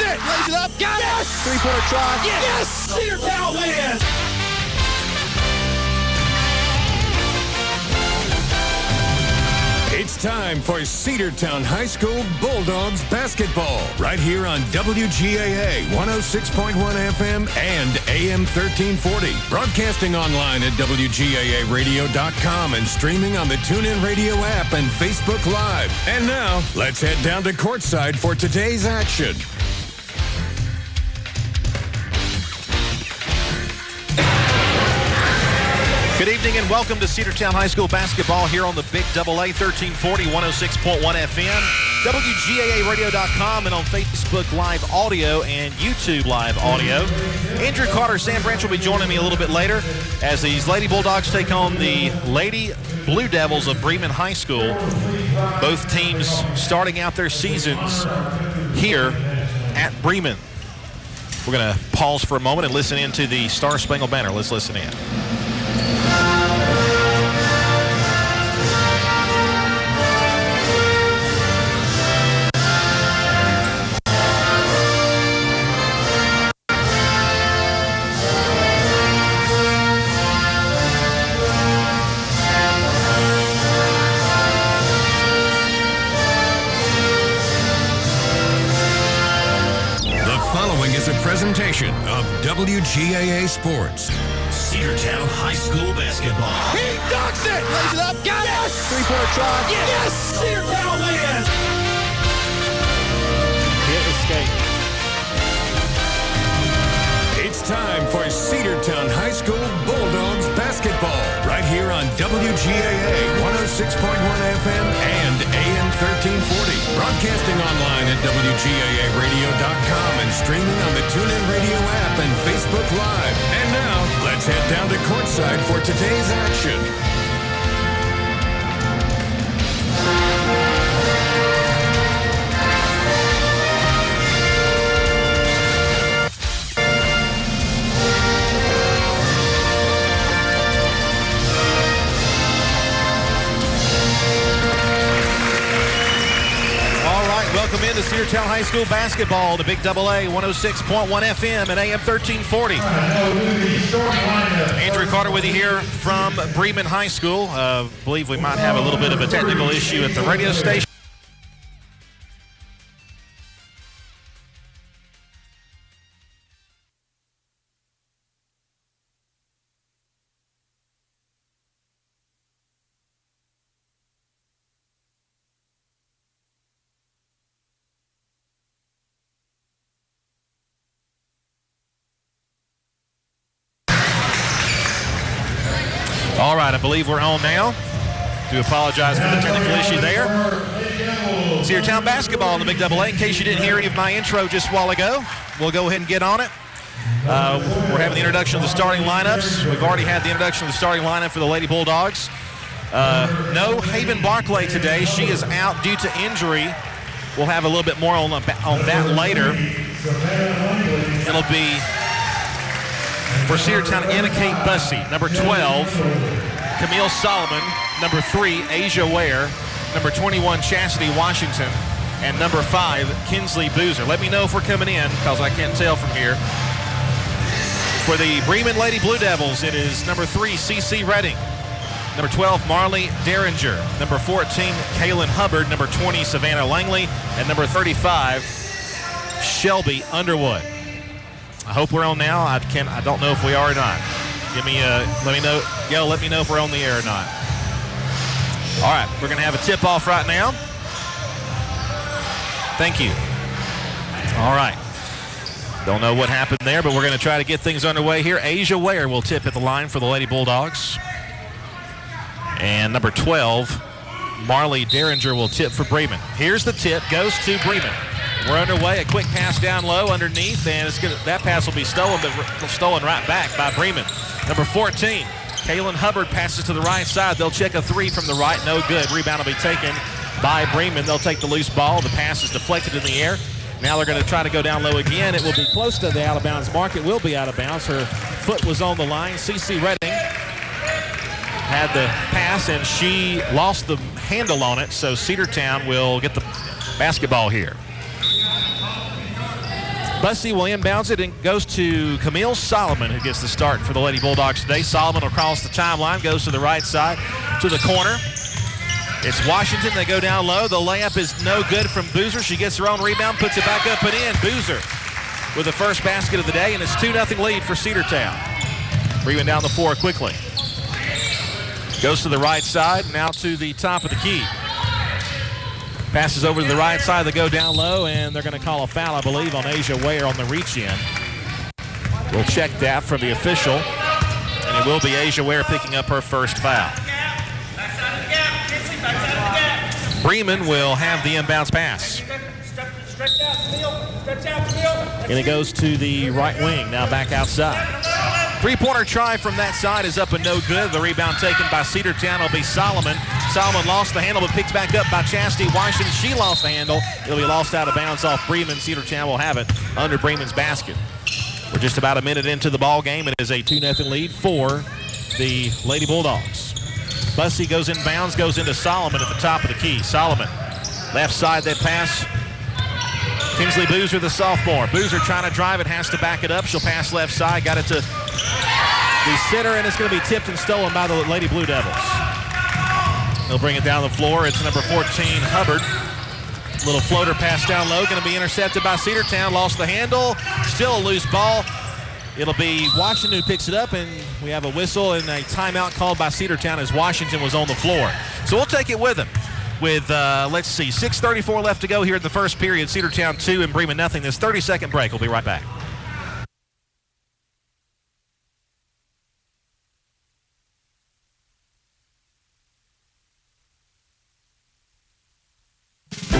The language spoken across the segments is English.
it! Lays it up. Got it! Yes! Three-pointer try. Yes! Cedartown wins! It's time for Cedartown High School Bulldogs basketball right here on WGAA 106.1 FM and AM 1340. Broadcasting online at WGAAradio.com and streaming on the TuneIn Radio app and Facebook Live. And now, let's head down to courtside for today's action. Good evening and welcome to Cedartown High School basketball here on the Big AA 1340, 106.1 FM, WGAAradio.com, and on Facebook Live Audio and YouTube Live Audio. Andrew Carter, Sam Branch will be joining me a little bit later as these Lady Bulldogs take on the Lady Blue Devils of Bremen High School. Both teams starting out their seasons here at Bremen. We're going to pause for a moment and listen in to the Star Spangled Banner. Let's listen in. Presentation of WGAA Sports. Cedartown High School basketball. He ducks it! Lays it up. Got it! Yes! Three-pointer try. Yes! Cedartown wins! Hit escape. It's time for Cedartown High School Bulldogs basketball right here on WGAA 106.1 FM and AM 1340. Broadcasting online at WGAAradio.com and streaming on the TuneIn Radio app and Facebook Live. And now, let's head down to courtside for today's action. Welcome into Cedartown High School basketball, the Big AA 106.1 FM and AM 1340. Andrew Carter with you here from Bremen High School. I believe we might have a little bit of a technical issue at the radio station. All right, I believe we're on now. Do apologize for the technical issue there. Cedartown basketball in the Big AA. In case you didn't hear any of my intro just a while ago, we'll go ahead and get on it. We're having the introduction of the starting lineups. We've already had the introduction of the starting lineup for the Lady Bulldogs. No Haven Barclay today. She is out due to injury. We'll have a little bit more on that later. It'll be for Cedartown, Anna Kate Bussey. Number 12, Camille Solomon. Number 3, Asia Ware. Number 21, Chastity Washington. And number 5, Kinsley Boozer. Let me know if we're coming in, because I can't tell from here. For the Bremen Lady Blue Devils, it is number 3, CC Redding. Number 12, Marley Derringer. Number 14, Kaylin Hubbard. Number 20, Savannah Langley. And number 35, Shelby Underwood. I hope we're on now. I don't know if we are or not. Let me know. Let me know if we're on the air or not. All right, we're gonna have a tip-off right now. Thank you. All right. Don't know what happened there, but we're gonna try to get things underway here. Asia Ware will tip at the line for the Lady Bulldogs. And number 12, Marley Derringer will tip for Bremen. Here's the tip, goes to Bremen. We're underway, a quick pass down low underneath, and that pass will be stolen, but stolen right back by Bremen. Number 14, Kaylin Hubbard passes to the right side. They'll check a three from the right, no good. Rebound will be taken by Bremen. They'll take the loose ball. The pass is deflected in the air. Now they're going to try to go down low again. It will be close to the out-of-bounds mark. It will be out of bounds. Her foot was on the line. CC Redding had the pass, and she lost the handle on it, so Cedartown will get the basketball here. Bussey will inbounds it and goes to Camille Solomon, who gets the start for the Lady Bulldogs today. Solomon will cross the timeline, goes to the right side, to the corner. It's Washington. They go down low. The layup is no good from Boozer. She gets her own rebound, puts it back up and in. Boozer with the first basket of the day, and it's 2-0 lead for Cedartown. Bremen down the floor quickly. Goes to the right side, now to the top of the key. Passes over to the right side. They go down low, and they're going to call a foul, I believe, on Asia Ware on the reach-in. We'll check that from the official, and it will be Asia Ware picking up her first foul. Bremen will have the inbounds pass. And it goes to the right wing, now back outside. Three-pointer try from that side is up and no good. The rebound taken by Cedartown will be Solomon. Solomon lost the handle, but picked back up by Chastity Washington. She lost the handle. It'll be lost out of bounds off Bremen. Cedartown will have it under Bremen's basket. We're just about a minute into the ball game. It is a 2-0 lead for the Lady Bulldogs. Bussey goes in bounds, goes into Solomon at the top of the key. Solomon, left side, that pass. Kingsley Boozer, the sophomore. Boozer trying to drive it, has to back it up. She'll pass left side, got it to the center, and it's going to be tipped and stolen by the Lady Blue Devils. They'll bring it down the floor. It's number 14, Hubbard. Little floater pass down low, going to be intercepted by Cedartown. Lost the handle, still a loose ball. It'll be Washington who picks it up, and we have a whistle and a timeout called by Cedartown as Washington was on the floor. So we'll take it with them. With, let's see, 6:34 left to go here in the first period. Cedartown 2 and Bremen nothing. This 30-second break. We'll be right back.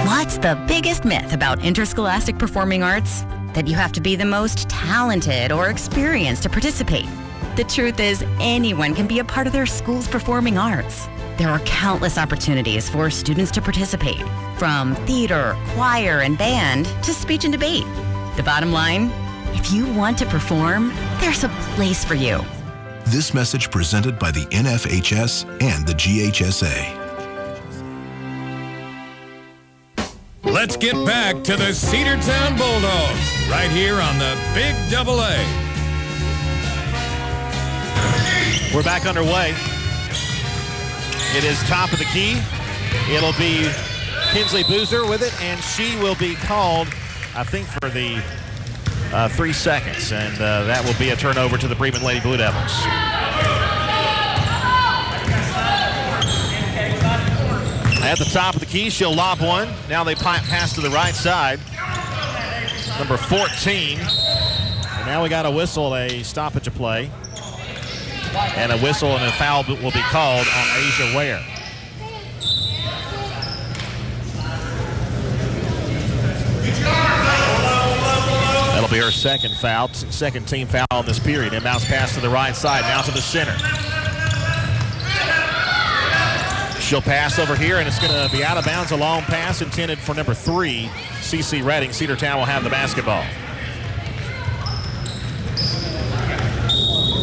What's the biggest myth about interscholastic performing arts? That you have to be the most talented or experienced to participate. The truth is, anyone can be a part of their school's performing arts. There are countless opportunities for students to participate, from theater, choir, and band to speech and debate. The bottom line, if you want to perform, there's a place for you. This message presented by the NFHS and the GHSA. Let's get back to the Cedartown Bulldogs right here on the Big Double A. We're back underway. It is top of the key. It'll be Kinsley Boozer with it, and she will be called, I think, for the 3 seconds, and that will be a turnover to the Bremen Lady Blue Devils. At the top of the key, she'll lob one. Now they pass to the right side. Number 14. And now we got a whistle, a stoppage of play. And a whistle and a foul will be called on Asia Ware. That'll be her second foul, second team foul in this period. Inbounds pass to the right side, now to the center. She'll pass over here, and it's going to be out of bounds. A long pass intended for number 3, CC Redding. Cedartown will have the basketball.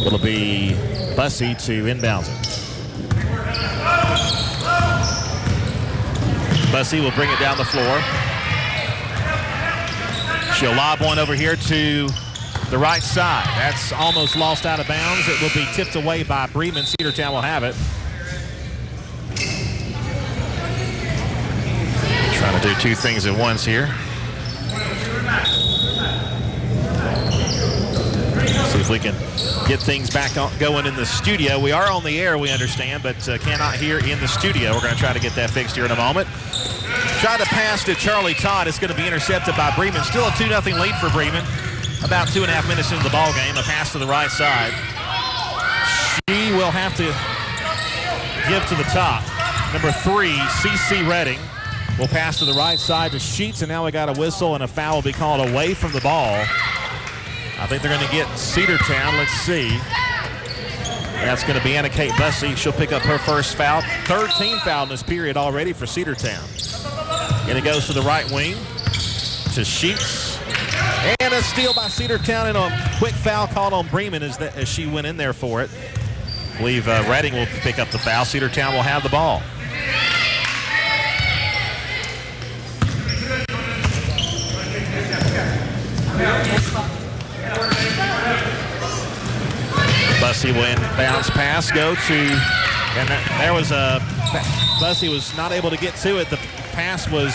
It'll be Bussey to inbounds it. Bussey will bring it down the floor. She'll lob one over here to the right side. That's almost lost out of bounds. It will be tipped away by Bremen. Cedartown will have it. Trying to do two things at once here. See if we can get things back going in the studio. We are on the air, we understand, but cannot hear in the studio. We're going to try to get that fixed here in a moment. Try to pass to Charlie Todd. It's going to be intercepted by Bremen. Still a 2-0 lead for Bremen. About 2.5 minutes into the ball game. A pass to the right side. She will have to give to the top. Number 3, CC Redding, will pass to the right side to Sheets, and now we got a whistle and a foul will be called away from the ball. I think they're going to get Cedartown. Let's see. That's going to be Anna Kate Bussey. She'll pick up her first foul. Third team foul in this period already for Cedartown. And it goes to the right wing to Sheets. And a steal by Cedartown, and a quick foul called on Bremen as she went in there for it. I believe Redding will pick up the foul. Cedartown will have the ball. Bussey will bounce pass, go to, and there was a, Bussey was not able to get to it. The pass was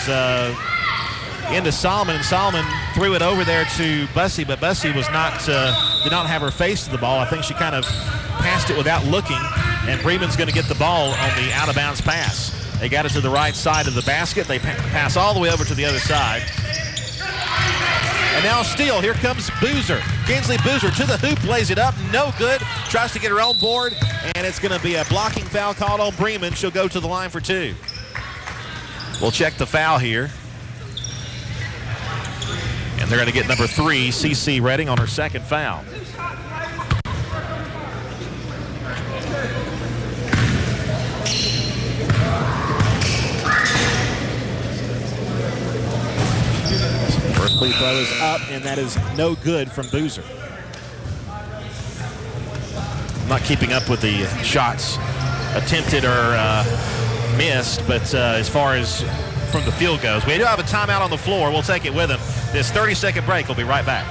into Solomon, and Solomon threw it over there to Bussey, but Bussey was not, did not have her face to the ball. I think she kind of passed it without looking, and Bremen's going to get the ball on the out-of-bounds pass. They got it to the right side of the basket. They pass all the way over to the other side. And now steal. Here comes Boozer. Kinsley Boozer to the hoop, lays it up. No good. Tries to get her own board, and it's going to be a blocking foul called on Bremen. She'll go to the line for 2. We'll check the foul here. And they're going to get number 3, CC Redding, on her second foul. First free throw is up, and that is no good from Boozer. I'm not keeping up with the shots attempted or missed, but as far as from the field goes, we do have a timeout on the floor. We'll take it with him. This 30-second break. We'll be right back.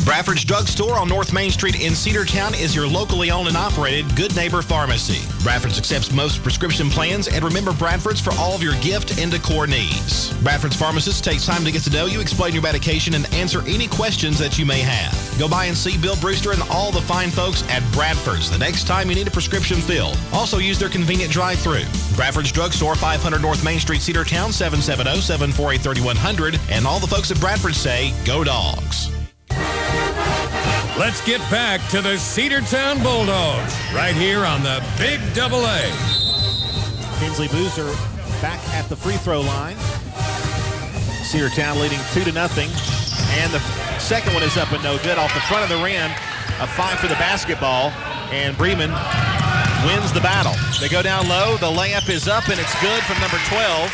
Bradford's Drug Store on North Main Street in Cedartown is your locally owned and operated Good Neighbor Pharmacy. Bradford's accepts most prescription plans, and remember Bradford's for all of your gift and decor needs. Bradford's pharmacist takes time to get to know you, explain your medication, and answer any questions that you may have. Go by and see Bill Brewster and all the fine folks at Bradford's the next time you need a prescription filled. Also use their convenient drive-thru. Bradford's Drug Store, 500 North Main Street, Cedartown, 770-748-3100. And all the folks at Bradford say, go Dogs. Let's get back to the Cedartown Bulldogs right here on the Big Double A. Kinsley Boozer back at the free throw line. Cedartown leading 2-0. And the second one is up and no good. Off the front of the rim, a fight for the basketball, and Bremen wins the battle. They go down low. The layup is up, and it's good from number 12.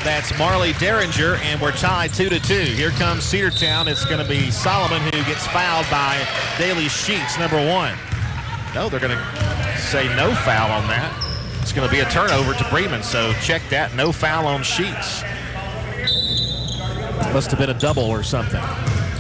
That's Marley Derringer, and we're tied 2-2. Here comes Cedartown. It's going to be Solomon who gets fouled by Daly Sheets, number 1. No, they're going to say no foul on that. It's going to be a turnover to Bremen, so check that. No foul on Sheets. Must have been a double or something.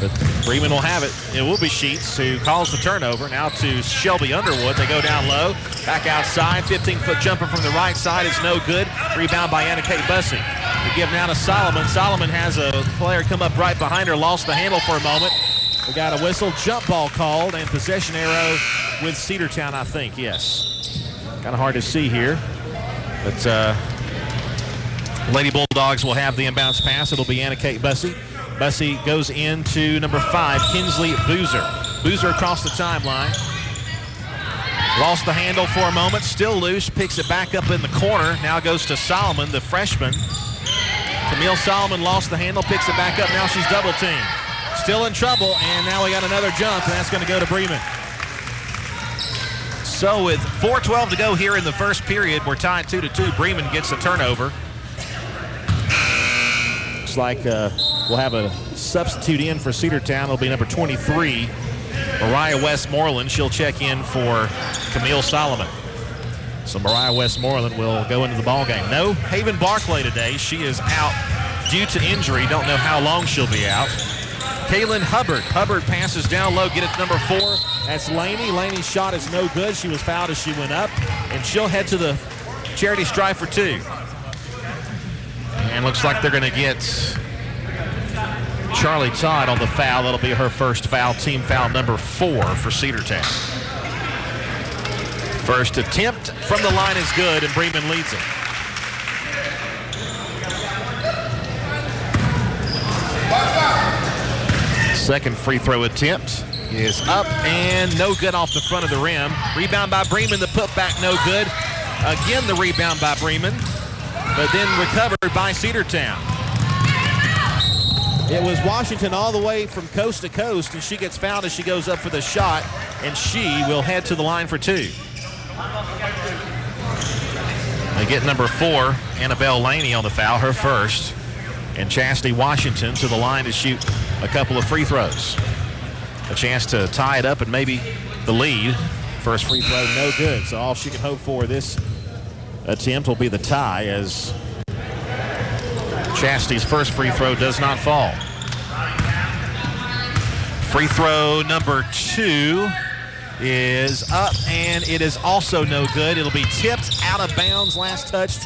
But Bremen will have it. It will be Sheets who calls the turnover. Now to Shelby Underwood. They go down low. Back outside. 15-foot jumper from the right side is no good. Rebound by Anna Kate Bussey. They give now to Solomon. Solomon has a player come up right behind her. Lost the handle for a moment. We got a whistle. Jump ball called and possession arrow with Cedartown, I think. Yes. Kind of hard to see here. But Lady Bulldogs will have the inbounds pass. It'll be Anna Kate Bussey. Bussey goes into number 5, Kinsley Boozer. Boozer across the timeline. Lost the handle for a moment, still loose, picks it back up in the corner. Now goes to Solomon, the freshman. Camille Solomon lost the handle, picks it back up. Now she's double teamed. Still in trouble, and now we got another jump, and that's going to go to Bremen. So with 4:12 to go here in the first period, we're tied 2-2. Bremen gets the turnover. Looks like we'll have a substitute in for Cedartown. It'll be number 23, Mariah Westmoreland. She'll check in for Camille Solomon. So Mariah Westmoreland will go into the ball game. No Haven Barclay today. She is out due to injury. Don't know how long she'll be out. Kaylin Hubbard. Hubbard passes down low, get it to number 4. That's Laney. Laney's shot is no good. She was fouled as she went up, and she'll head to the charity stripe for 2. And looks like they're going to get Charlie Todd on the foul. That'll be her first foul, team foul number 4 for Cedartown. First attempt from the line is good, and Bremen leads it. Second free throw attempt is up and no good off the front of the rim. Rebound by Bremen, the putback no good. Again, the rebound by Bremen, but then recovered by Cedartown. It was Washington all the way from coast to coast, and she gets fouled as she goes up for the shot, and she will head to the line for 2. They get number 4, Annabelle Laney, on the foul, her first, and Chastity Washington to the line to shoot a couple of free throws. A chance to tie it up and maybe the lead. First free throw, no good, so all she can hope for this attempt will be the tie as Chastity's first free throw does not fall. Free throw number 2 is up, and it is also no good. It'll be tipped out of bounds, last touched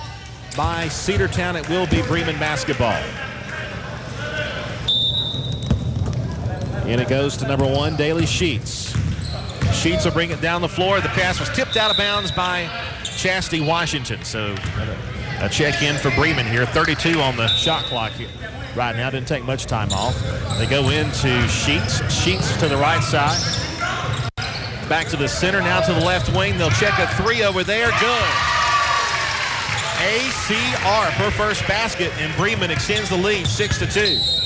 by Cedartown. It will be Bremen basketball. And it goes to number 1, Daly Sheets. Sheets will bring it down the floor. The pass was tipped out of bounds by Chastity Washington. So a check in for Bremen here. 32 on the shot clock right now. Didn't take much time off. They go into Sheets. Sheets to the right side. Back to the center, now to the left wing. They'll check a 3 over there. Good. ACR, her first basket, and Bremen extends the lead 6-2.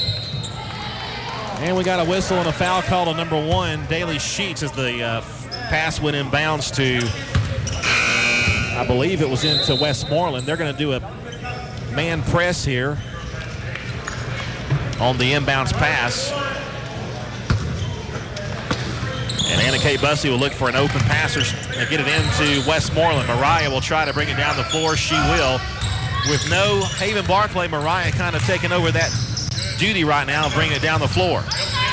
And we got a whistle and a foul call to number 1, Daly Sheets, as the pass went inbounds to, I believe it was into Westmoreland. They're going to do a man press here on the inbounds pass. And Anna Kate Bussey will look for an open passer and get it into Westmoreland. Mariah will try to bring it down the floor. She will. With no Haven Barclay, Mariah kind of taking over that duty right now of bringing it down the floor.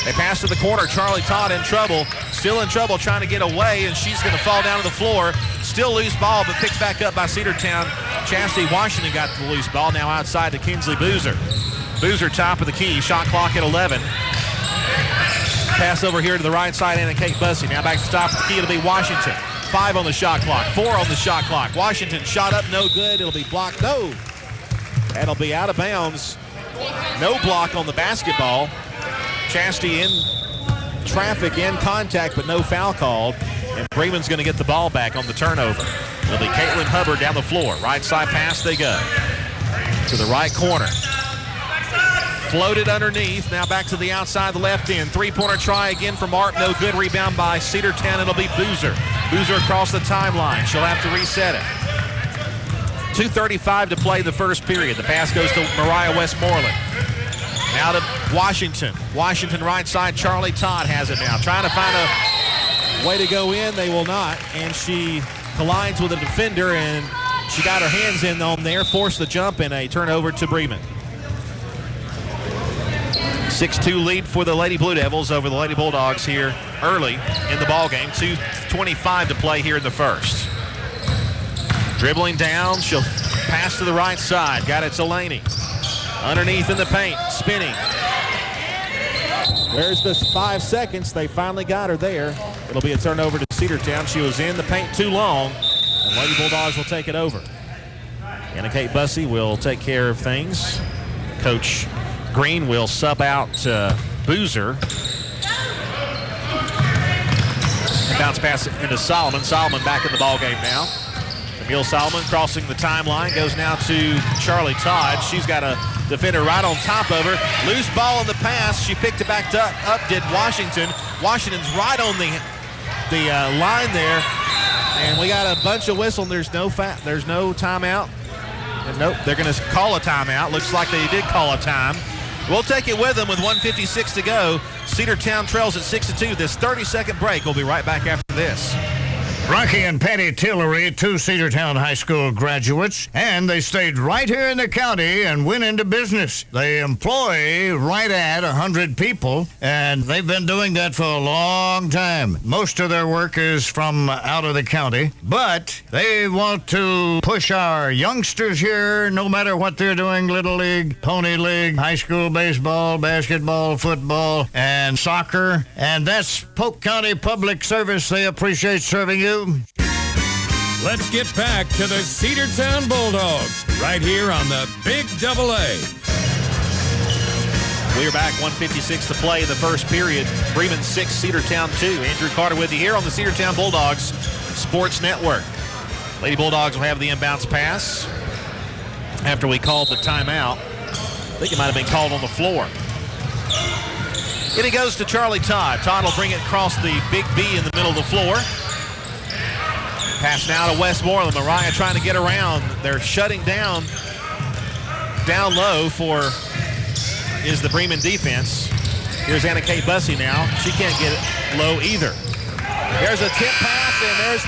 They pass to the corner. Charlie Todd in trouble. Still in trouble trying to get away, and she's going to fall down to the floor. Still loose ball, but picked back up by Cedartown. Chastity Washington got the loose ball. Now outside to Kinsley Boozer. Boozer top of the key. Shot clock at 11. Pass over here to the right side, Anna Kate Bussey. Now back to the top of the key. It'll be Washington. 5 on the shot clock. 4 on the shot clock. Washington shot up, no good. It'll be blocked. No. That'll be out of bounds. No block on the basketball. Chastity in traffic, in contact, but no foul called. And Bremen's going to get the ball back on the turnover. It'll be Caitlin Hubbard down the floor. Right side pass they go. To the right corner. Floated underneath. Now back to the outside, the left end. Three-pointer try again from Art. No good. Rebound by Cedartown. It'll be Boozer. Boozer across the timeline. She'll have to reset it. 2:35 to play the first period. The pass goes to Mariah Westmoreland. Now to Washington. Washington right side. Charlie Todd has it now. Trying to find a way to go in. They will not. And she collides with a defender, and she got her hands in on there. Forced the jump, and a turnover to Bremen. 6-2 lead for the Lady Blue Devils over the Lady Bulldogs here early in the ball game. 2:25 to play here in the first. Dribbling down, she'll pass to the right side. Got it to Laney. Underneath in the paint, spinning. There's this 5 seconds. They finally got her there. It'll be a turnover to Cedartown. She was in the paint too long, and Lady Bulldogs will take it over. Anna Kate Bussey will take care of things. Coach Green will sub out Boozer. And bounce pass into Solomon. Solomon back in the ball game now. Emil Solomon crossing the timeline, goes now to Charlie Todd. She's got a defender right on top of her. Loose ball in the pass. She picked it back up did Washington. Washington's right on the line there. And we got a bunch of whistling. There's no timeout. And nope, they're going to call a timeout. Looks like they did call a time. We'll take it with them with 1:56 to go. Cedartown trails at 6-2. This 30-second break. We'll be right back after this. Rocky and Patty Tillery, 2 Cedartown High School graduates, and they stayed right here in the county and went into business. They employ right at 100 people, and they've been doing that for a long time. Most of their work is from out of the county, but they want to push our youngsters here, no matter what they're doing, Little League, Pony League, high school baseball, basketball, football, and soccer, and that's Polk County Public Service. They appreciate serving you. Let's get back to the Cedartown Bulldogs right here on the Big AA. We are back, 1:56 to play in the first period. Bremen 6, Cedartown 2. Andrew Carter with you here on the Cedartown Bulldogs Sports Network. Lady Bulldogs will have the inbounds pass after we called the timeout. I think it might have been called on the floor. And it goes to Charlie Todd. Todd will bring it across the big B in the middle of the floor. Pass now to Westmoreland. Mariah trying to get around. They're shutting down low is the Bremen defense. Here's Anna Kate Bussey now. She can't get it low either. There's a tip pass, and there's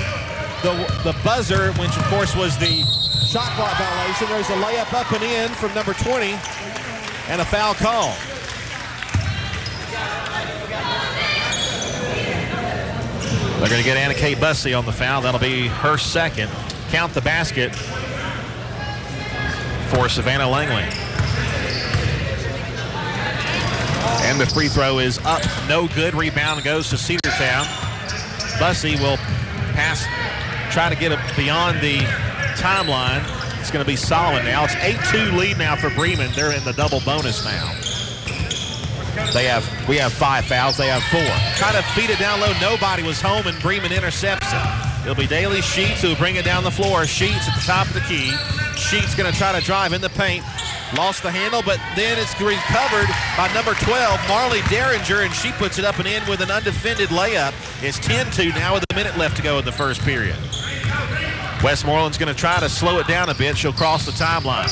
the buzzer, which of course was the Shot clock violation. There's a layup up and in from number 20 and a foul call. They're going to get Anna Kate Bussey on the foul. That'll be her second. Count the basket for Savannah Langley. And the free throw is up. No good. Rebound goes to Cedartown. Bussey will pass, try to get it beyond the timeline. It's going to be Solomon now. It's 8-2 lead now for Bremen. They're in the double bonus now. We have 5 fouls. They have 4. Trying to feed it down low. Nobody was home, and Bremen intercepts it. It'll be Daly Sheets who will bring it down the floor. Sheets at the top of the key. Sheets going to try to drive in the paint. Lost the handle, but then it's recovered by number 12, Marley Derringer, and she puts it up and in with an undefended layup. It's 10-2 now with a minute left to go in the first period. Westmoreland's going to try to slow it down a bit. She'll cross the timeline.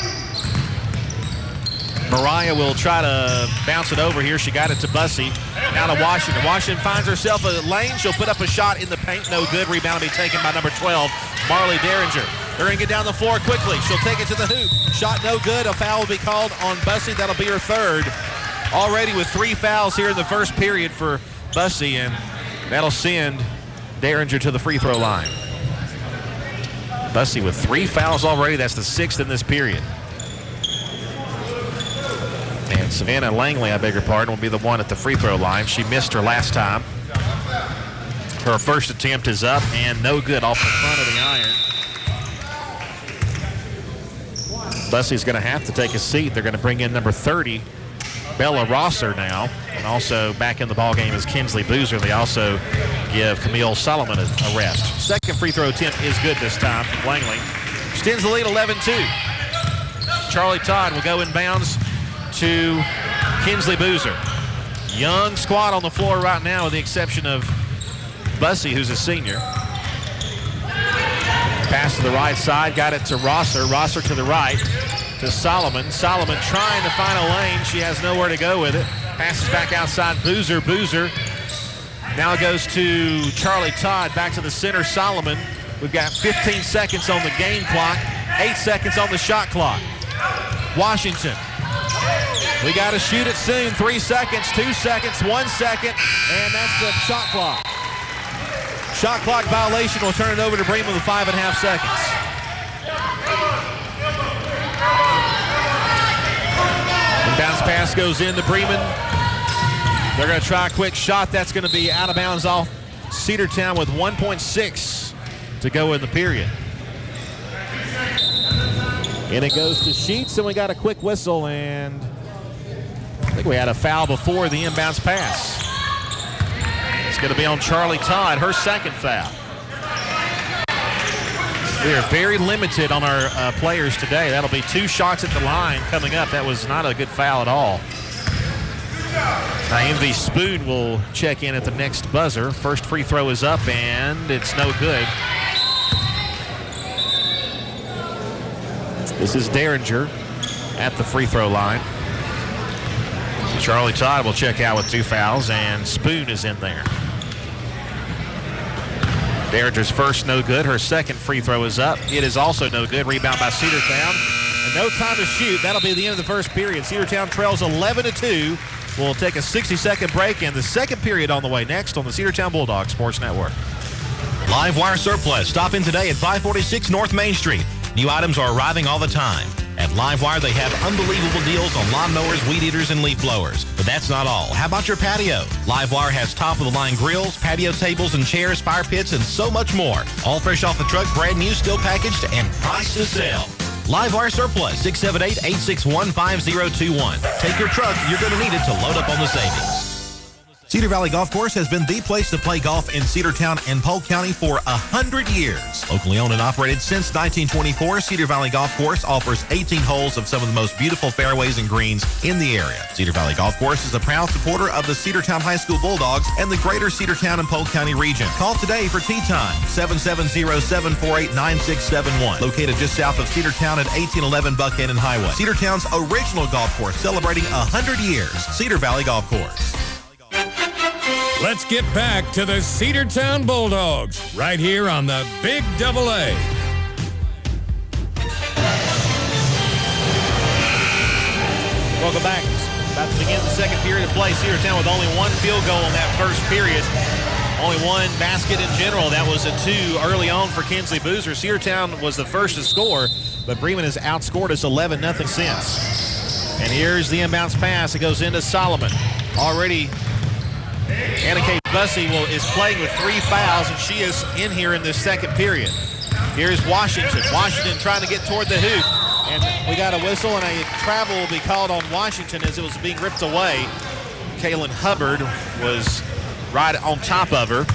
Mariah will try to bounce it over here. She got it to Bussey. Now to Washington. Washington finds herself a lane. She'll put up a shot in the paint. No good. Rebound will be taken by number 12, Marley Derringer. They're going to get down the floor quickly. She'll take it to the hoop. Shot no good. A foul will be called on Bussey. That'll be her third. Already with 3 fouls here in the first period for Bussey, and that'll send Derringer to the free throw line. Bussey with 3 fouls already. That's the 6th in this period. And Savannah Langley, I beg your pardon, will be the one at the free throw line. She missed her last time. Her first attempt is up and no good off the front of the iron. Bussey's going to have to take a seat. They're going to bring in number 30, Bella Rosser now. And also back in the ballgame is Kinsley Boozer. They also give Camille Solomon a rest. Second free throw attempt is good this time from Langley. Extends the lead 11-2. Charlie Todd will go inbounds to Kinsley Boozer. Young squad on the floor right now with the exception of Bussey, who's a senior. Pass to the right side, got it to Rosser. Rosser to the right to Solomon. Solomon trying to find a lane. She has nowhere to go with it. Passes back outside Boozer. Boozer now goes to Charlie Todd. Back to the center, Solomon. We've got 15 seconds on the game clock, 8 seconds on the shot clock. Washington. We got to shoot it soon. 3 seconds, 2 seconds, 1 second, and that's the shot clock. Shot clock violation will turn it over to Bremen with 5.5 seconds. Inbounds pass goes into Bremen. They're going to try a quick shot. That's going to be out of bounds off Cedartown with 1.6 to go in the period. And it goes to Sheets, and we got a quick whistle, and I think we had a foul before the inbounds pass. It's going to be on Charlie Todd, her second foul. We are very limited on our players today. That'll be 2 shots at the line coming up. That was not a good foul at all. Now Envy Spoon will check in at the next buzzer. First free throw is up, and it's no good. This is Derringer at the free throw line. Charlie Todd will check out with 2 fouls, and Spoon is in there. Derringer's first no good. Her second free throw is up. It is also no good. Rebound by Cedartown. And no time to shoot. That'll be the end of the first period. Cedartown trails 11-2. We'll take a 60-second break, and the second period on the way next on the Cedartown Bulldogs Sports Network. Live Wire Surplus. Stop in today at 546 North Main Street. New items are arriving all the time. At Livewire, they have unbelievable deals on lawnmowers, weed eaters, and leaf blowers. But that's not all. How about your patio? Livewire has top-of-the-line grills, patio tables and chairs, fire pits, and so much more. All fresh off the truck, brand new, still packaged, and priced to sell. Livewire Surplus, 678-861-5021. Take your truck. You're going to need it to load up on the savings. Cedar Valley Golf Course has been the place to play golf in Cedartown and Polk County for 100 years. Locally owned and operated since 1924, Cedar Valley Golf Course offers 18 holes of some of the most beautiful fairways and greens in the area. Cedar Valley Golf Course is a proud supporter of the Cedartown High School Bulldogs and the greater Cedartown and Polk County region. Call today for tee time, 770-748-9671. Located just south of Cedartown at 1811 Buckhannon Highway. Cedartown's original golf course celebrating 100 years. Cedar Valley Golf Course. Let's get back to the Cedartown Bulldogs right here on the Big Double A. Welcome back. About to begin the second period of play. Cedartown with only one field goal in that first period. Only one basket in general. That was a 2 early on for Kinsley Boozer. Cedartown was the first to score, but Bremen has outscored us 11-0 since. And here's the inbounds pass. It goes into Solomon. Already, Anna Kate Bussey is playing with 3 fouls, and she is in here in this second period. Here's Washington. Washington trying to get toward the hoop. And we got a whistle, and a travel will be called on Washington as it was being ripped away. Kaylin Hubbard was right on top of her,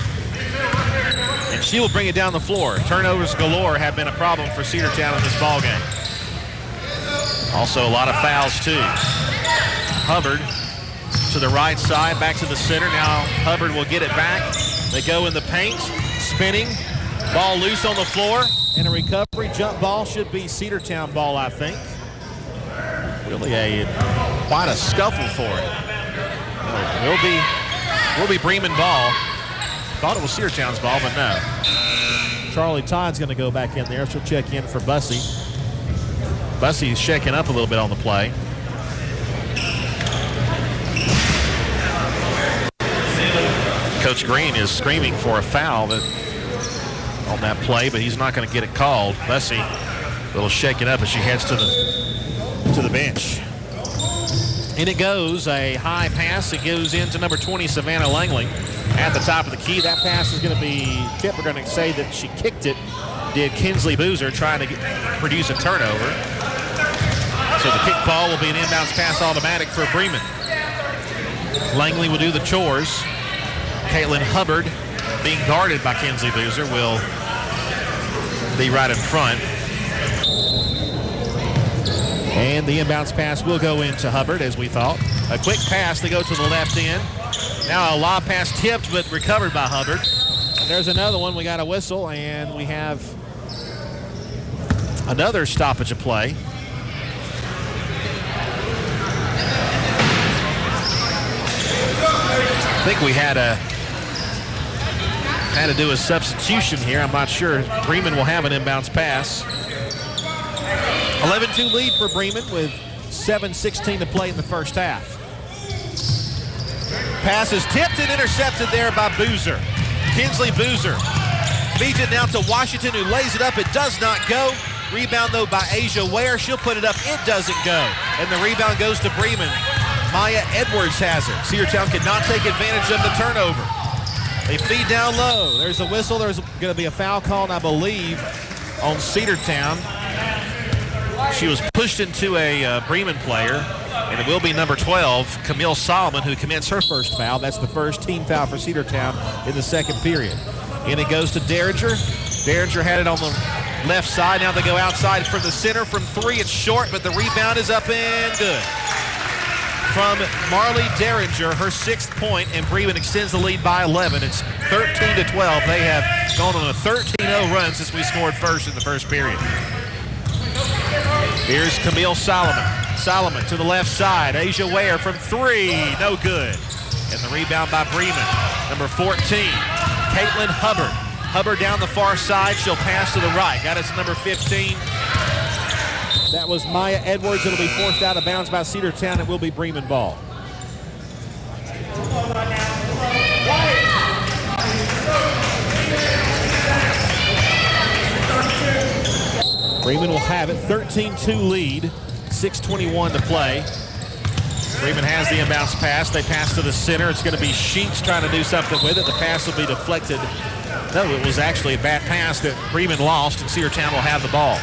and she will bring it down the floor. Turnovers galore have been a problem for Cedartown in this ball game. Also a lot of fouls too. Hubbard to the right side, back to the center. Now Hubbard will get it back. They go in the paint, spinning, ball loose on the floor, and a recovery jump ball. Should be Cedartown ball, I think. Really quite a scuffle for it. Will be Bremen ball. Thought it was Cedartown's ball, but no. Charlie Todd's going to go back in there. She'll check in for Bussey. Bussey's shaking up a little bit on the play. Coach Green is screaming for a foul on that play, but he's not going to get it called. Bussey a little shaken up as she heads to the bench. In it goes, a high pass. It goes into number 20, Savannah Langley, at the top of the key. That pass is going to be tipped. We're going to say that she kicked it. Did Kinsley Boozer, trying to produce a turnover. So the kick ball will be an inbounds pass automatic for Bremen. Langley will do the chores. Caitlin Hubbard, being guarded by Kinsley Boozer, will be right in front. And the inbounds pass will go into Hubbard, as we thought. A quick pass to go to the left end. Now a lob pass tipped, but recovered by Hubbard. And there's another one. We got a whistle, and we have another stoppage of play. I think we had to do a substitution here. I'm not sure. Bremen will have an inbounds pass. 11-2 lead for Bremen with 7:16 to play in the first half. Pass is tipped and intercepted there by Boozer. Kinsley Boozer feeds it now to Washington, who lays it up. It does not go. Rebound, though, by Asia Ware. She'll put it up. It doesn't go. And the rebound goes to Bremen. Maya Edwards has it. Cedartown could not take advantage of the turnover. They feed down low. There's a whistle. There's going to be a foul called, I believe, on Cedartown. She was pushed into a Bremen player, and it will be number 12, Camille Solomon, who commits her first foul. That's the first team foul for Cedartown in the second period. And it goes to Derringer. Derringer had it on the left side. Now they go outside from the center. From 3, it's short, but the rebound is up and good. From Marley Derringer, her 6th point, and Bremen extends the lead by 11. It's 13-12. They have gone on a 13-0 run since we scored first in the first period. Here's Camille Solomon. Solomon to the left side. Asia Ware from 3, no good. And the rebound by Bremen. Number 14, Caitlin Hubbard. Hubbard down the far side. She'll pass to the right. Got it to number 15. That was Maya Edwards. It'll be forced out of bounds by Cedartown. It will be Bremen ball. Bremen will have it. 13-2 lead. 6:21 to play. Bremen has the inbounds pass. They pass to the center. It's going to be Sheets trying to do something with it. The pass will be deflected. No, it was actually a bad pass that Bremen lost, and Cedartown will have the ball.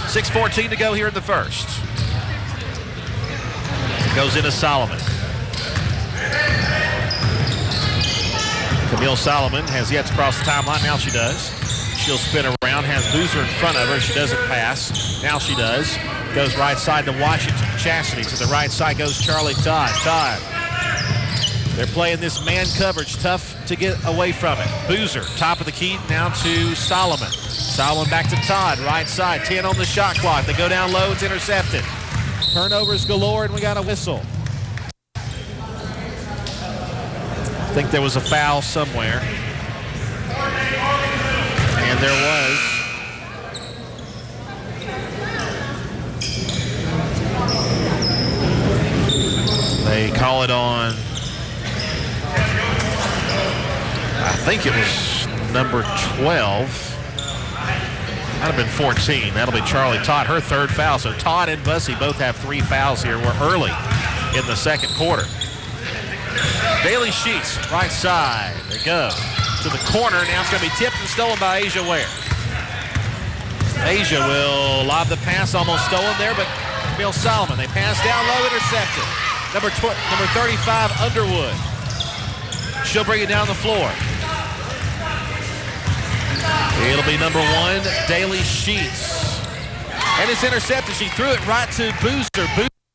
6:14 to go here in the first. Goes into Solomon. Camille Solomon has yet to cross the timeline. Now she does. She'll spin around, has Boozer in front of her. She doesn't pass. Now she does. Goes right side to Washington. Chastity to the right side goes Charlie Todd. Todd. They're playing this man coverage. Tough to get away from it. Boozer, top of the key, now to Solomon. Solomon back to Todd, right side. 10 on the shot clock. They go down low. It's intercepted. Turnovers galore, and we got a whistle. I think there was a foul somewhere. And there was. They call it on, I think it was number 12. Might have been 14. That'll be Charlie Todd, her third foul. So Todd and Bussey both have 3 fouls here. We're early in the second quarter. Bailey Sheets, right side. They go to the corner. Now it's going to be tipped and stolen by Asia Ware. Asia will lob the pass, almost stolen there, but Camille Solomon. They pass down low, intercepted. Number 35, Underwood. She'll bring it down the floor. It'll be number 1, Daly Sheets. And it's intercepted. She threw it right to Boozer.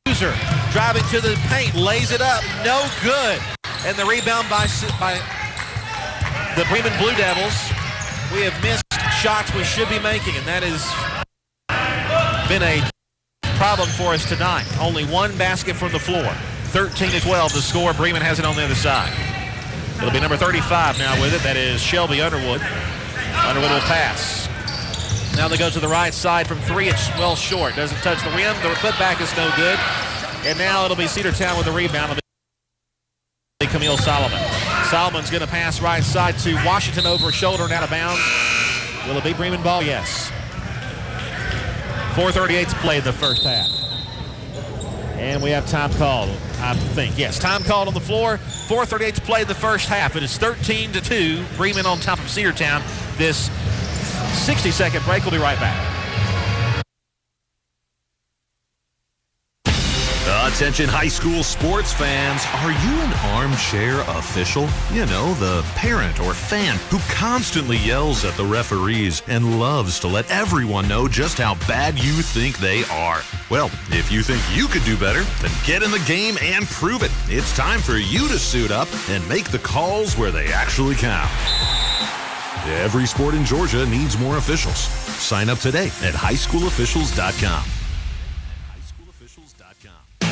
Boozer driving to the paint, lays it up, no good. And the rebound by the Bremen Blue Devils. We have missed shots we should be making, and that has been a problem for us tonight. Only 1 basket from the floor. 13-12 the score. Bremen has it on the other side. It'll be number 35 now with it. That is Shelby Underwood. Underwood will pass. Now they go to the right side from 3. It's well short. Doesn't touch the rim. The putback is no good. And now it'll be Cedartown with the rebound. It'll be Camille Solomon. Solomon's going to pass right side to Washington over his shoulder and out of bounds. Will it be Bremen ball? Yes. 4:38 to play in the first half. And we have time called, I think. Yes, time called on the floor. 4:38 to play in the first half. It is 13-2. Bremen on top of Cedartown. This 60-second break. We'll be right back. Attention high school sports fans, are you an armchair official? You know, the parent or fan who constantly yells at the referees and loves to let everyone know just how bad you think they are. Well, if you think you could do better, then get in the game and prove it. It's time for you to suit up and make the calls where they actually count. Every sport in Georgia needs more officials. Sign up today at highschoolofficials.com.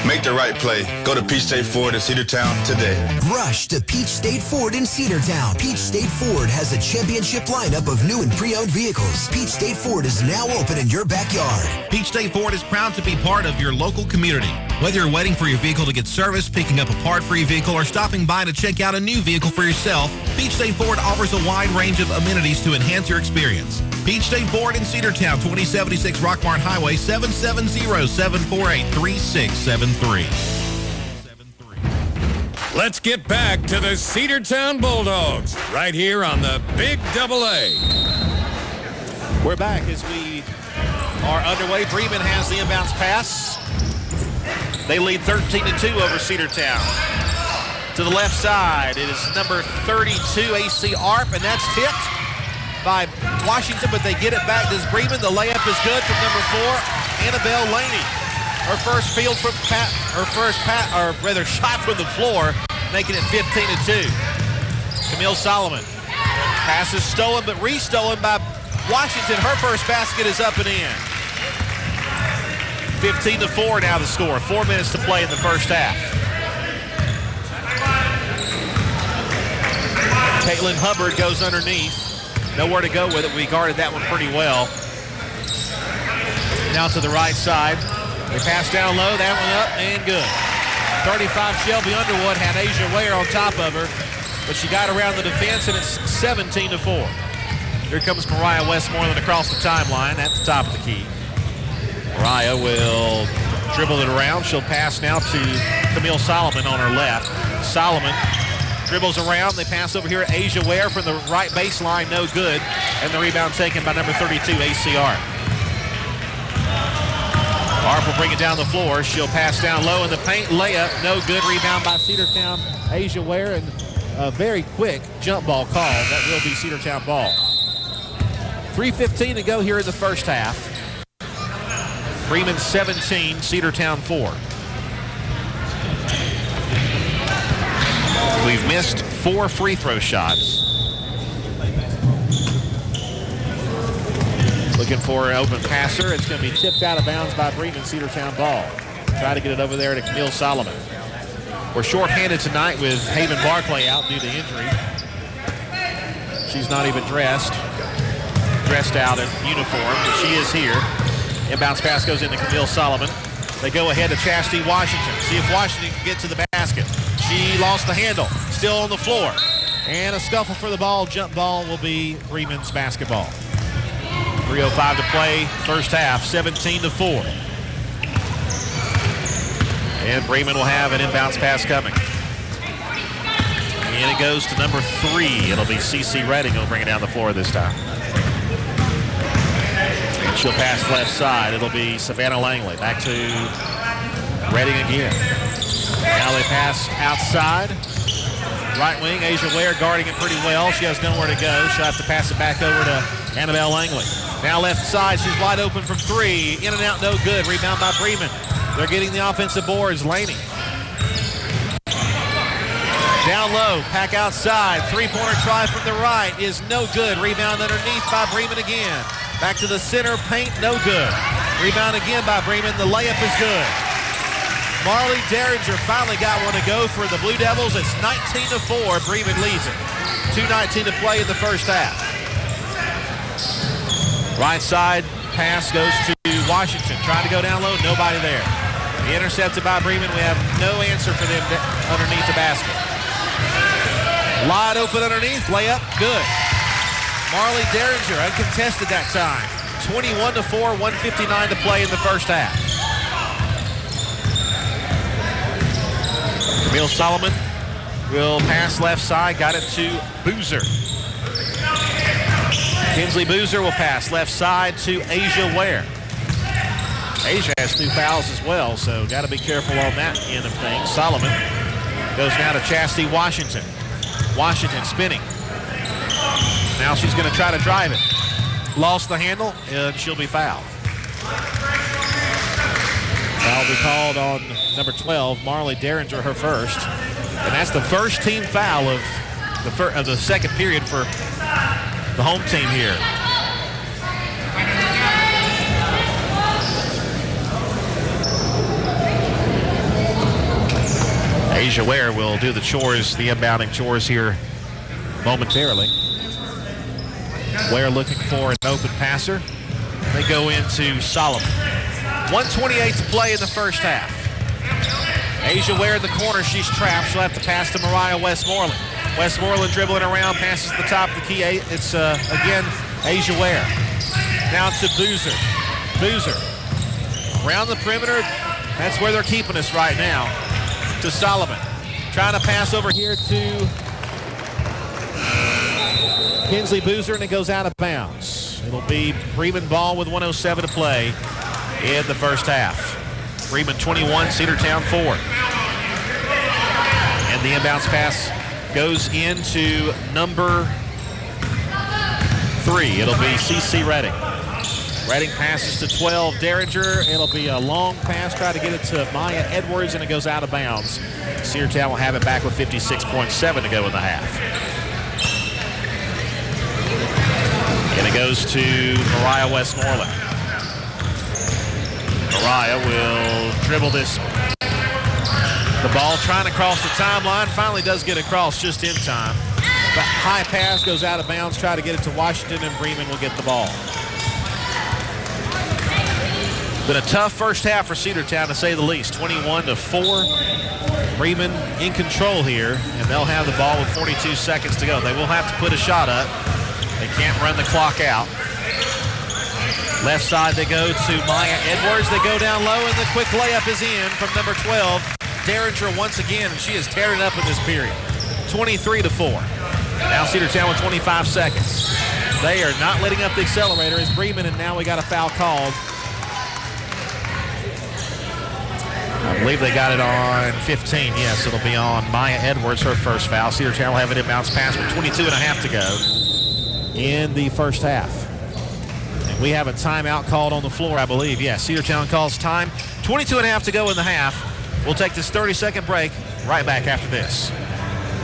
Make the right play. Go to Peach State Ford in Cedartown today. Rush to Peach State Ford in Cedartown. Peach State Ford has a championship lineup of new and pre-owned vehicles. Peach State Ford is now open in your backyard. Peach State Ford is proud to be part of your local community. Whether you're waiting for your vehicle to get serviced, picking up a part for your vehicle, or stopping by to check out a new vehicle for yourself, Peach State Ford offers a wide range of amenities to enhance your experience. Peach State Ford in Cedartown, 2076 Rockmart Highway, 770-748-3673. Let's get back to the Cedartown Bulldogs right here on the Big AA. We're back as we are underway. Bremen has the inbounds pass. They lead 13-2 over Cedartown. To the left side, it is number 32, AC Arp, and that's tipped by Washington, but they get it back to Bremen. The layup is good from number 4, Annabelle Laney. Her first shot from the floor, making it 15-2. Camille Solomon. Pass is stolen, but re-stolen by Washington. Her first basket is up and in. 15-4 now the score. 4 minutes to play in the first half. Caitlin Hubbard goes underneath. Nowhere to go with it. We guarded that one pretty well. Now to the right side. They pass down low. That one up and good. 35 Shelby Underwood had Asia Ware on top of her, but she got around the defense, and it's 17-4. Here comes Mariah Westmoreland across the timeline at the top of the key. Mariah will dribble it around. She'll pass now to Camille Solomon on her left. Solomon dribbles around. They pass over here. Asia Ware from the right baseline, no good. And the rebound taken by number 32, AC Arp. Arp will bring it down the floor. She'll pass down low in the paint. Layup, no good. Rebound by Cedartown. Asia Ware, and a very quick jump ball call. That will be Cedartown ball. 3:15 to go here in the first half. Bremen 17, Cedartown 4. We've missed 4 free throw shots. Looking for an open passer. It's going to be tipped out of bounds by Bremen. Cedartown ball. Try to get it over there to Camille Solomon. We're shorthanded tonight with Haven Barclay out due to injury. She's not even dressed out in uniform, but she is here. Inbounds pass goes into Camille Solomon. They go ahead to Chastity Washington. See if Washington can get to the basket. basket. She lost the handle. Still on the floor. And a scuffle for the ball. Jump ball will be Bremen's basketball. 3:05 to play. First half, 17-4. And Bremen will have an inbounds pass coming. And it goes to number 3. It'll be CC Redding who'll bring it down the floor this time. And she'll pass left side. It'll be Savannah Langley. Back to Redding again. Now they pass outside. Right wing, Asia Ware guarding it pretty well. She has nowhere to go. She'll have to pass it back over to Annabelle Langley. Now left side, she's wide open from 3. In and out, no good. Rebound by Bremen. They're getting the offensive boards. Laney. Down low, pack outside. Three-pointer try from the right is no good. Rebound underneath by Bremen again. Back to the center, paint, no good. Rebound again by Bremen. The layup is good. Marley Derringer finally got one to go for the Blue Devils. It's 19-4. Bremen leads it. 2:19 to play in the first half. Right side pass goes to Washington. Trying to go down low, nobody there. Intercepted by Bremen. We have no answer for them underneath the basket. Wide open underneath, layup, good. Marley Derringer uncontested that time. 21-4, 1:59 to play in the first half. Camille Solomon will pass left side, got it to Boozer. Kinsley Boozer will pass left side to Asia Ware. Asia has 2 fouls as well, so got to be careful on that end of things. Solomon goes now to Chastity Washington. Washington spinning. Now she's going to try to drive it. Lost the handle, and she'll be fouled. Foul will be called on number 12, Marley Derringer, her first. And that's the first team foul of the second period for the home team here. Asia Ware will do the chores, the inbounding chores here momentarily. Ware looking for an open passer. They go into Solomon. 1:28 to play in the first half. Asia Ware in the corner. She's trapped. She'll have to pass to Mariah Westmoreland. Westmoreland dribbling around, passes the top of the key. It's, again, Asia Ware. Now to Boozer. Boozer. Around the perimeter. That's where they're keeping us right now. To Solomon. Trying to pass over here to Kinsley Boozer, and it goes out of bounds. It'll be Bremen ball with 1:07 to play in the first half. Bremen 21, Cedartown 4. And the inbounds pass goes into number 3. It'll be CC Redding. Redding passes to 12, Derringer. It'll be a long pass, try to get it to Maya Edwards, and it goes out of bounds. Cedartown will have it back with 56.7 to go in the half. And it goes to Mariah Westmoreland. Mariah will dribble this. The ball trying to cross the timeline. Finally does get across just in time. But high pass goes out of bounds. Try to get it to Washington, and Bremen will get the ball. Been a tough first half for Cedartown, to say the least. 21-4. Bremen in control here, and they'll have the ball with 42 seconds to go. They will have to put a shot up. They can't run the clock out. Left side they go to Maya Edwards. They go down low, and the quick layup is in from number 12, Derringer once again, and she has teared it up in this period. 23-4. Now Cedartown with 25 seconds. They are not letting up the accelerator as Bremen, and now we got a foul called. I believe they got it on 15. Yes, it'll be on Maya Edwards, her first foul. Cedartown will have an inbounds pass with 22.5 to go in the first half. And we have a timeout called on the floor, I believe. Yes, Cedartown calls time. 22.5 to go in the half. We'll take this 30-second break. Right back after this.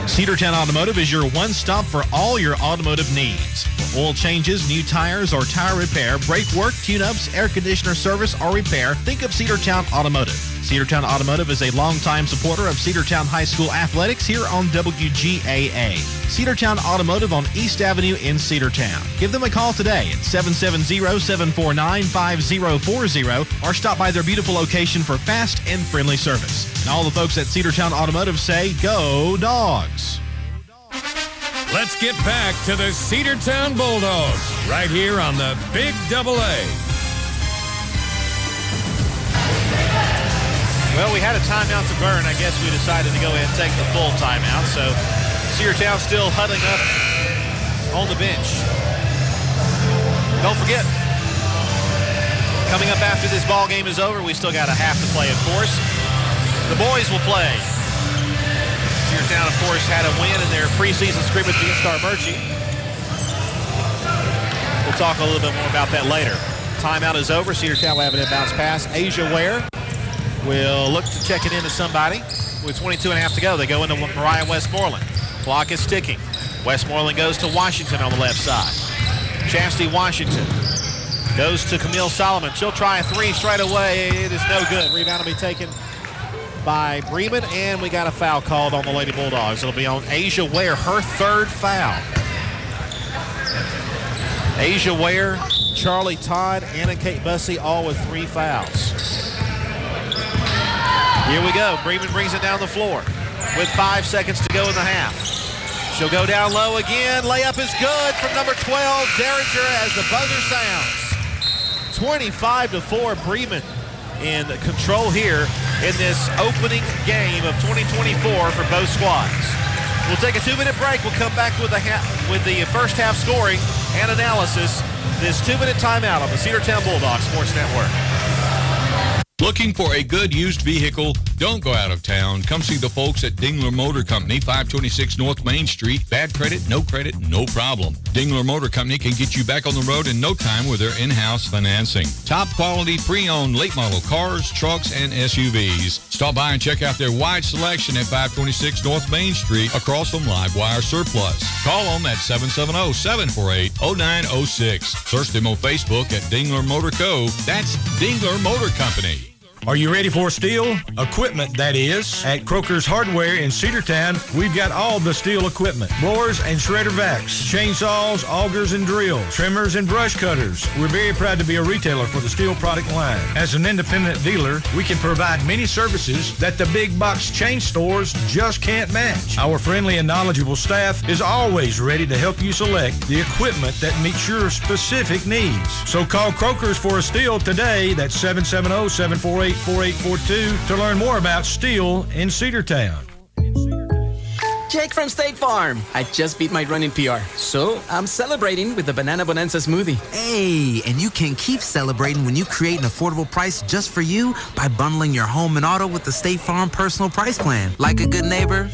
Cedartown Automotive is your one-stop for all your automotive needs. Oil changes, new tires, or tire repair, brake work, tune-ups, air conditioner service, or repair, think of Cedartown Automotive. Cedartown Automotive is a longtime supporter of Cedartown High School athletics here on WGAA. Cedartown Automotive on East Avenue in Cedartown. Give them a call today at 770-749-5040 or stop by their beautiful location for fast and friendly service. And all the folks at Cedartown Automotive say, go Dogs! Let's get back to the Cedartown Bulldogs right here on the Big Double A. Well, we had a timeout to burn. I guess we decided to go ahead and take the full timeout. So Cedartown still huddling up on the bench. Don't forget, coming up after this ball game is over, we still got a half to play, of course. The boys will play. Cedartown, of course, had a win in their preseason scrimmage against Armurchie. We'll talk a little bit more about that later. Timeout is over. Cedartown will have an inbounds pass. Asia Ware will look to check it into somebody with 22 and a half to go. They go into Mariah Westmoreland. Clock is ticking. Westmoreland goes to Washington on the left side. Chastity Washington goes to Camille Solomon. She'll try a three straight away. It is no good. Rebound will be taken by Bremen, and we got a foul called on the Lady Bulldogs. It'll be on Asia Ware, her third foul. Asia Ware, Charlie Todd, Anna Kate Bussey, all with 3 fouls. Here we go. Bremen brings it down the floor with 5 seconds to go in the half. She'll go down low again. Layup is good from number 12, Derringer, as the buzzer sounds. 25-4, Bremen in control here in this opening game of 2024 for both squads. We'll take a 2-minute break. We'll come back with the first half scoring and analysis. This 2-minute timeout on the Cedartown Bulldogs Sports Network. Looking for a good used vehicle? Don't go out of town. Come see the folks at Dingler Motor Company, 526 North Main Street. Bad credit, no problem. Dingler Motor Company can get you back on the road in no time with their in-house financing. Top quality pre-owned late model cars, trucks, and SUVs. Stop by and check out their wide selection at 526 North Main Street across from Livewire Surplus. Call them at 770-748-0906. Search them on Facebook at Dingler Motor Co. That's Dingler Motor Company. Are you ready for steel? Equipment, that is. At Croker's Hardware in Cedartown, we've got all the steel equipment. Blowers and shredder vacs, chainsaws, augers and drills, trimmers and brush cutters. We're very proud to be a retailer for the steel product line. As an independent dealer, we can provide many services that the big box chain stores just can't match. Our friendly and knowledgeable staff is always ready to help you select the equipment that meets your specific needs. So call Croker's for a steel today. That's 770-748-4842 to learn more about steel in Cedartown. Jake from State Farm. I just beat my running PR, so I'm celebrating with the Banana Bonanza smoothie. Hey, and you can keep celebrating when you create an affordable price just for you by bundling your home and auto with the State Farm Personal Price Plan. Like a good neighbor,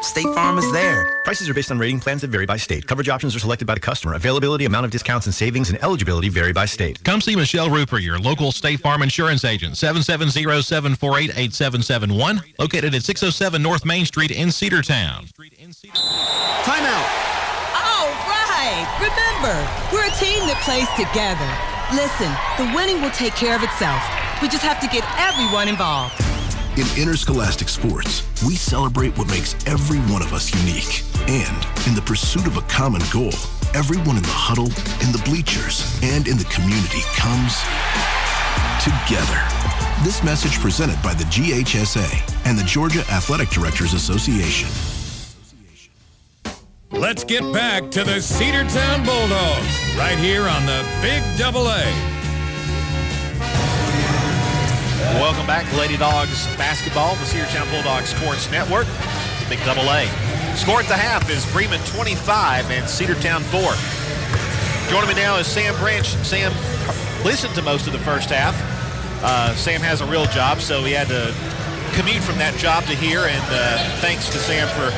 State Farm is there. Prices are based on rating plans that vary by state. Coverage options are selected by the customer. Availability, amount of discounts and savings, and eligibility vary by state. Come see Michelle Rupert, your local State Farm insurance agent, 770-748-8771, located at 607 North Main Street in Cedartown. Timeout. All right. Remember, we're a team that plays together. Listen, the winning will take care of itself. We just have to get everyone involved. In interscholastic sports, we celebrate what makes every one of us unique. And in the pursuit of a common goal, everyone in the huddle, in the bleachers, and in the community comes together. This message presented by the GHSA and the Georgia Athletic Directors Association. Let's get back to the Cedartown Bulldogs right here on the Big Double A. Welcome back to Lady Dogs basketball, the Cedartown Bulldogs Sports Network, Big Double A. Score at the half is Bremen 25 and Cedartown 4. Joining me now is Sam Branch. Sam listened to most of the first half. Sam has a real job, so he had to commute from that job to here, and thanks to Sam for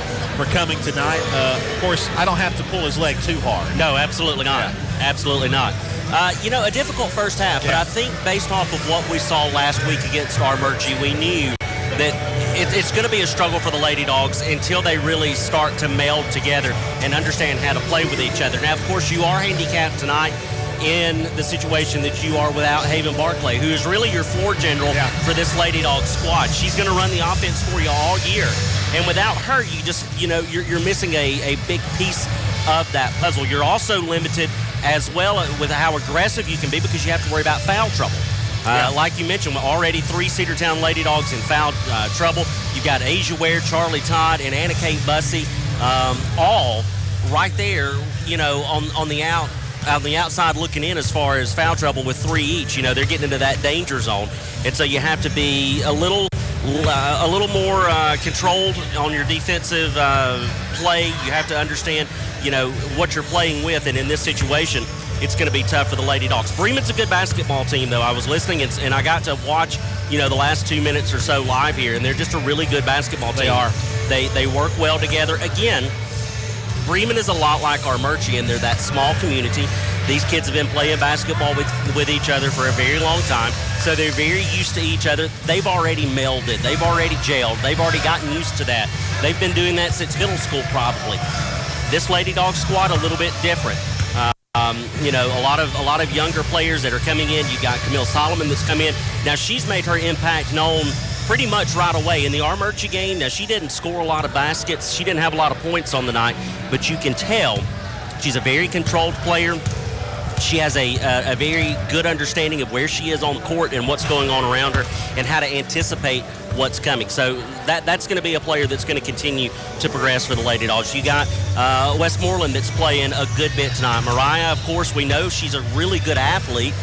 coming tonight. Of course, I don't have to pull his leg too hard. No, absolutely not. Yeah. Absolutely not. A difficult first half, but I think based off of what we saw last week against Armurchie, we knew that it's going to be a struggle for the Lady Dogs until they really start to meld together and understand how to play with each other. Now, of course, you are handicapped tonight in the situation that you are without Haven Barclay, who is really your floor general for this Lady Dog squad. She's going to run the offense for you all year. And without her, you're missing a big piece of that puzzle. You're also limited as well with how aggressive you can be because you have to worry about foul trouble. Like you mentioned, already 3 Cedartown Lady Dogs in foul trouble. You've got Asia Ware, Charlie Todd, and Anna Kate Bussey, all right there, on the outside looking in as far as foul trouble with 3 each. They're getting into that danger zone, and so you have to be a little more controlled on your defensive play. You have to understand, what you're playing with, and in this situation, it's going to be tough for the Lady Dogs. Bremen's a good basketball team, though. I was listening, and I got to watch, the last 2 minutes or so live here, and they're just a really good basketball team. They work well together. Again, Bremen is a lot like our Murchie, and they're that small community. These kids have been playing basketball with each other for a very long time, so they're very used to each other. They've already melded. They've already gelled. They've already gotten used to that. They've been doing that since middle school, probably. This Lady Dog squad, a little bit different. A lot of younger players that are coming in. You've got Camille Solomon that's come in. Now, she's made her impact known pretty much right away. In the Armurchie game, now she didn't score a lot of baskets. She didn't have a lot of points on the night, but you can tell she's a very controlled player. She has a very good understanding of where she is on the court and what's going on around her and how to anticipate what's coming. So that's going to be a player that's going to continue to progress for the Lady Dogs. You got Westmoreland that's playing a good bit tonight. Mariah, of course, we know she's a really good athlete.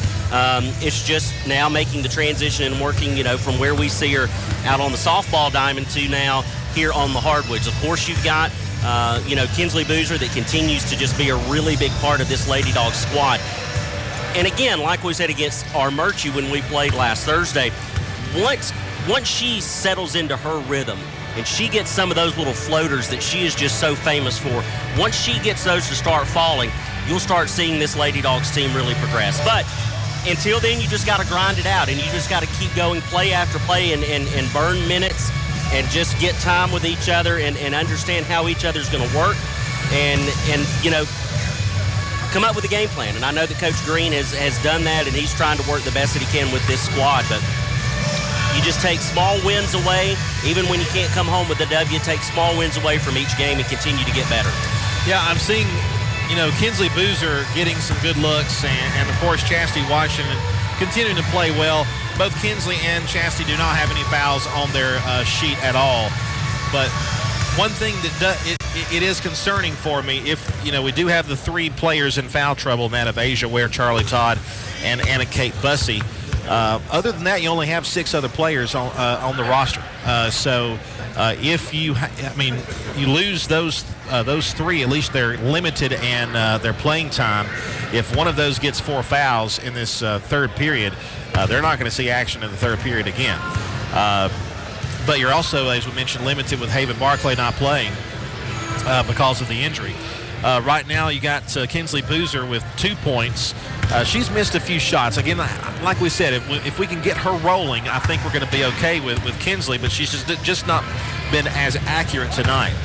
It's just now making the transition and working, from where we see her out on the softball diamond to now here on the hardwoods. Of course, you've got Kinsley Boozer that continues to just be a really big part of this Lady Dog squad. And again, like we said against our Murchie when we played last Thursday, once she settles into her rhythm and she gets some of those little floaters that she is just so famous for, once she gets those to start falling, you'll start seeing this Lady Dogs team really progress. But until then, you just got to grind it out, and you just got to keep going play after play and burn minutes and just get time with each other and understand how each other's going to work and come up with a game plan. And I know that Coach Green has done that, and he's trying to work the best that he can with this squad. But you just take small wins away. Even when you can't come home with a W, take small wins away from each game and continue to get better. Yeah, I'm seeing, Kinsley Boozer getting some good looks, and of course, Chastity Washington continuing to play well. Both Kinsley and Chastity do not have any fouls on their sheet at all. But one thing that it is concerning for me, if, we do have the 3 players in foul trouble, and that of Asia Ware, Charlie Todd, and Anna Kate Bussey. Other than that, you only have 6 other players on the roster. So if you lose those 3, at least they're limited and their playing time. If one of those gets 4 fouls in this third period, they're not going to see action in the third period again. But you're also, as we mentioned, limited with Haven Barclay not playing because of the injury. Right now, you got Kinsley Boozer with 2 points. She's missed a few shots. Again, like we said, if we can get her rolling, I think we're going to be okay with Kinsley, but she's just not been as accurate tonight.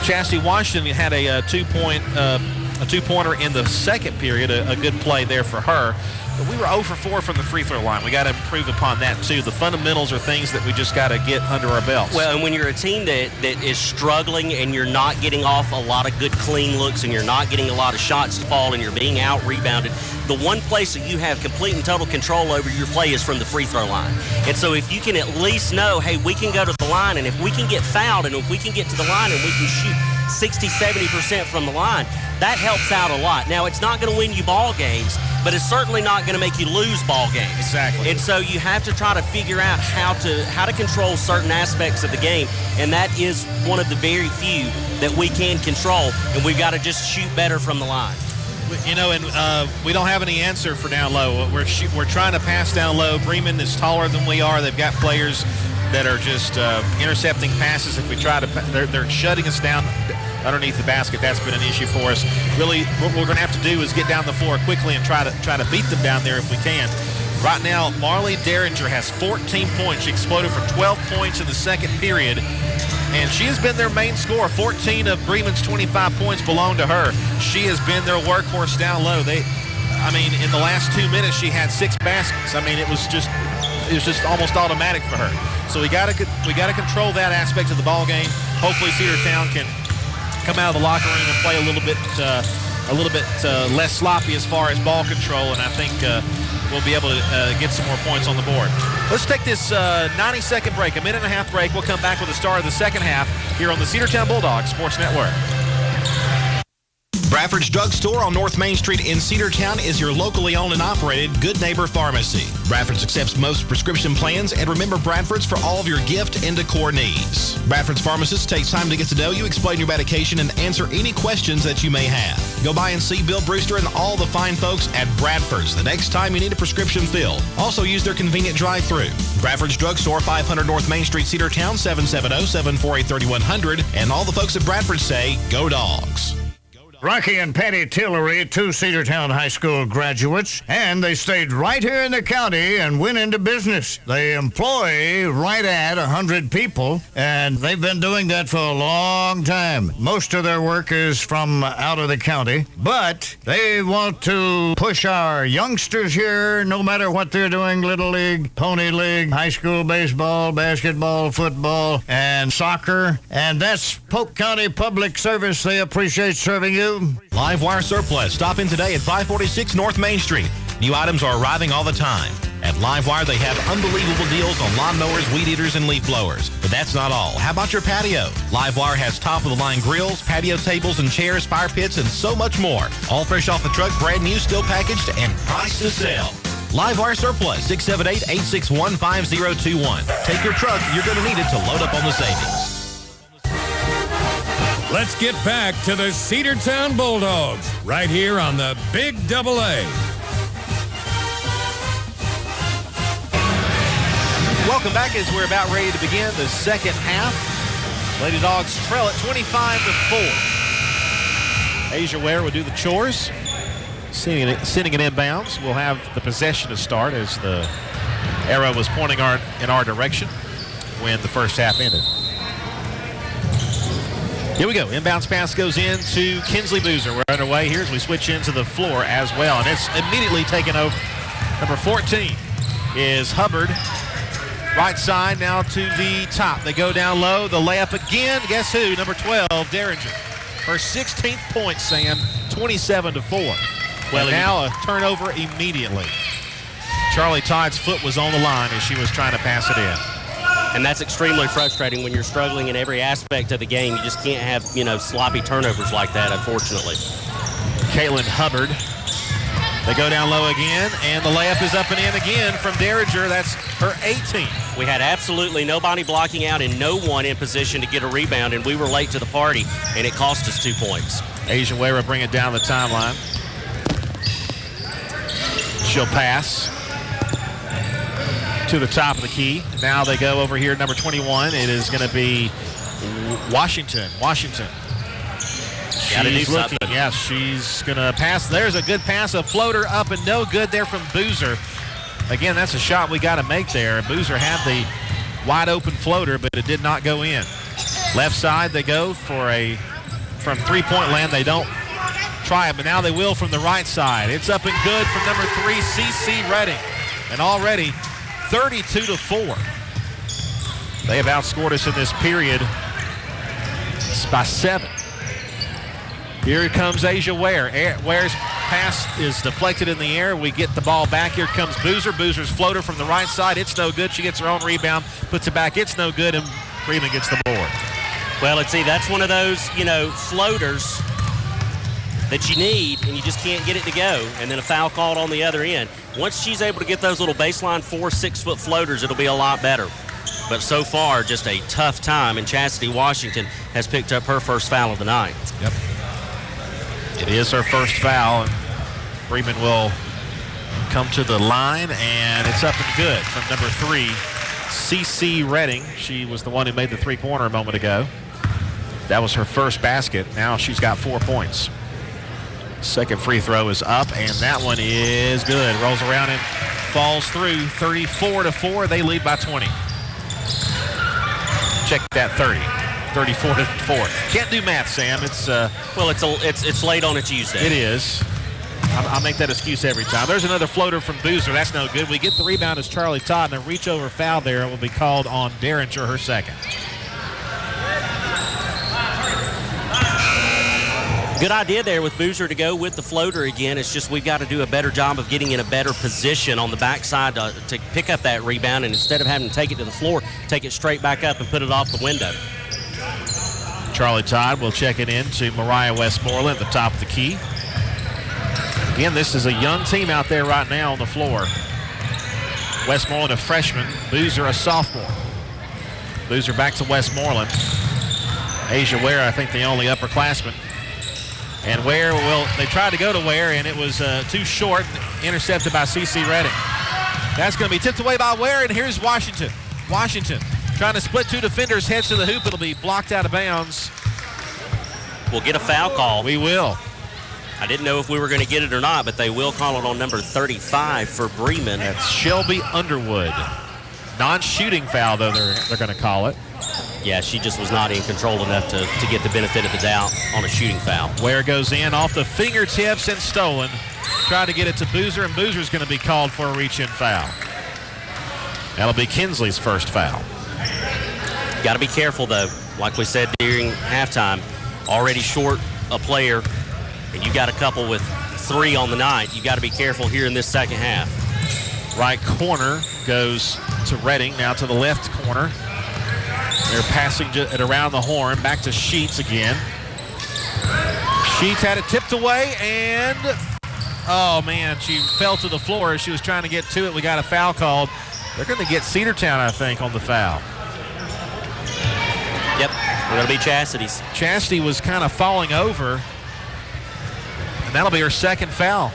Chastity Washington had a 2-pointer in the second period, a good play there for her. But we were 0 for 4 from the free throw line. We got to improve upon that, too. The fundamentals are things that we just got to get under our belts. Well, and when you're a team that is struggling and you're not getting off a lot of good clean looks and you're not getting a lot of shots to fall and you're being out-rebounded, the one place that you have complete and total control over your play is from the free throw line. And so if you can at least know, hey, we can go to the line, and if we can get fouled and if we can get to the line and we can shoot 60-70% from the line, that helps out a lot. Now, it's not going to win you ball games, but it's certainly not going to make you lose ball games. Exactly. And so you have to try to figure out how to control certain aspects of the game, and that is one of the very few that we can control, and we've got to just shoot better from the line. And we don't have any answer for down low. We're trying to pass down low. Bremen is taller than we are. They've got players that are just intercepting passes. If we try to, they're shutting us down underneath the basket. That's been an issue for us. Really, what we're going to have to do is get down the floor quickly and try to beat them down there if we can. Right now, Marley Derringer has 14 points. She exploded for 12 points in the second period, and she has been their main scorer. 14 of Bremen's 25 points belong to her. She has been their workhorse down low. I mean, in the last 2 minutes, she had 6 baskets. I mean, it was just almost automatic for her. So we got to control that aspect of the ball game. Hopefully, Cedartown can come out of the locker room and play a little bit less sloppy as far as ball control, and I think we'll be able to get some more points on the board. Let's take this 90-second break, a minute and a half break. We'll come back with the start of the second half here on the Cedartown Bulldogs Sports Network. Bradford's Drug Store on North Main Street in Cedartown is your locally owned and operated Good Neighbor Pharmacy. Bradford's accepts most prescription plans, and remember Bradford's for all of your gift and decor needs. Bradford's pharmacist takes time to get to know you, explain your medication, and answer any questions that you may have. Go by and see Bill Brewster and all the fine folks at Bradford's the next time you need a prescription filled. Also use their convenient drive-thru. Bradford's Drug Store, 500 North Main Street, Cedartown, 770-748-3100. And all the folks at Bradford say, go Dogs. Rocky and Patty Tillery, 2 Cedartown High School graduates, and they stayed right here in the county and went into business. They employ right at 100 people, and they've been doing that for a long time. Most of their work is from out of the county, but they want to push our youngsters here, no matter what they're doing, Little League, Pony League, high school baseball, basketball, football, and soccer, and that's Polk County Public Service. They appreciate serving you. Livewire Surplus. Stop in today at 546 North Main Street. New items are arriving all the time. At Livewire, they have unbelievable deals on lawnmowers, weed eaters, and leaf blowers. But that's not all. How about your patio? Livewire has top-of-the-line grills, patio tables and chairs, fire pits, and so much more. All fresh off the truck, brand new, still packaged, and priced to sell. Livewire Surplus, 678-861-5021. Take your truck. You're going to need it to load up on the savings. Let's get back to the Cedartown Bulldogs right here on the Big Double A. Welcome back as we're about ready to begin the second half. Lady Dogs trail at 25-4. Asia Ware will do the chores. Sending it inbounds. We'll have the possession to start as the arrow was pointing in our direction when the first half ended. Here we go. Inbounds pass goes in to Kinsley Boozer. We're underway here as we switch into the floor as well. And it's immediately taken over. Number 14 is Hubbard. Right side now to the top. They go down low. The layup again. Guess who? Number 12, Derringer. Her 16th point, Sam. 27-4. Well, now a turnover immediately. Charlie Todd's foot was on the line as she was trying to pass it in. And that's extremely frustrating when you're struggling in every aspect of the game. You just can't have, sloppy turnovers like that, unfortunately. Caitlin Hubbard. They go down low again, and the layup is up and in again from Derringer. That's her 18th. We had absolutely nobody blocking out and no one in position to get a rebound, and we were late to the party, and it cost us 2 points. Asia Ware will bring it down the timeline. She'll pass to the top of the key. Now they go over here, number 21. It is going to be Washington. She's looking. Yeah, she's going to pass. There's a good pass, a floater up and no good there from Boozer. Again, that's a shot we got to make there. Boozer had the wide open floater, but it did not go in. Left side, they go for from three-point land. They don't try it, but now they will from the right side. It's up and good from number 3, CC Redding. And already 32-4. They have outscored us in this period by 7. Here comes Asia Ware. Ware's pass is deflected in the air. We get the ball back. Here comes Boozer. Boozer's floater from the right side. It's no good. She gets her own rebound, puts it back. It's no good, and Bremen gets the board. Well, that's one of those, floaters that you need, and you just can't get it to go, and then a foul called on the other end. Once she's able to get those little baseline 4-6-foot floaters, it'll be a lot better. But so far, just a tough time, and Chastity Washington has picked up her first foul of the night. Yep. It is her first foul, and Bremen will come to the line, and it's up and good from number 3, CC Redding. She was the one who made the three-pointer a moment ago. That was her first basket. Now she's got 4 points. Second free throw is up, and that one is good. Rolls around and falls through. 34-4. They lead by 20. Check that 30. 34-4. Can't do math, Sam. It's late on a Tuesday. It is. I'll make that excuse every time. There's another floater from Boozer. That's no good. We get the rebound as Charlie Todd, and a reach-over foul there will be called on Derringer, her second. Good idea there with Boozer to go with the floater again. It's just we've got to do a better job of getting in a better position on the backside to pick up that rebound, and instead of having to take it to the floor, take it straight back up and put it off the window. Charlie Todd will check it in to Mariah Westmoreland at the top of the key. Again, this is a young team out there right now on the floor. Westmoreland a freshman, Boozer a sophomore. Boozer back to Westmoreland. Asia Ware, I think the only upperclassman. And Ware, well, they tried to go to Ware, and it was too short, intercepted by C.C. Redding. That's going to be tipped away by Ware, and here's Washington. Washington trying to split two defenders, heads to the hoop. It'll be blocked out of bounds. We'll get a foul call. We will. I didn't know if we were going to get it or not, but they will call it on number 35 for Bremen. That's Shelby Underwood. Non-shooting foul, though, they're going to call it. Yeah, she just was not in control enough to get the benefit of the doubt on a shooting foul. Ware goes in off the fingertips and stolen. Tried to get it to Boozer, and Boozer's going to be called for a reach-in foul. That'll be Kinsley's first foul. Got to be careful, though. Like we said during halftime, already short a player, and you got a couple with 3 on the night. You got to be careful here in this second half. Right corner goes to Redding, now to the left corner. They're passing it around the horn, back to Sheets again. Sheets had it tipped away, and oh man, she fell to the floor as she was trying to get to it. We got a foul called. They're going to get Cedartown, I think, on the foul. Yep, we're going to be Chastity's. Chastity was kind of falling over, and that'll be her second foul.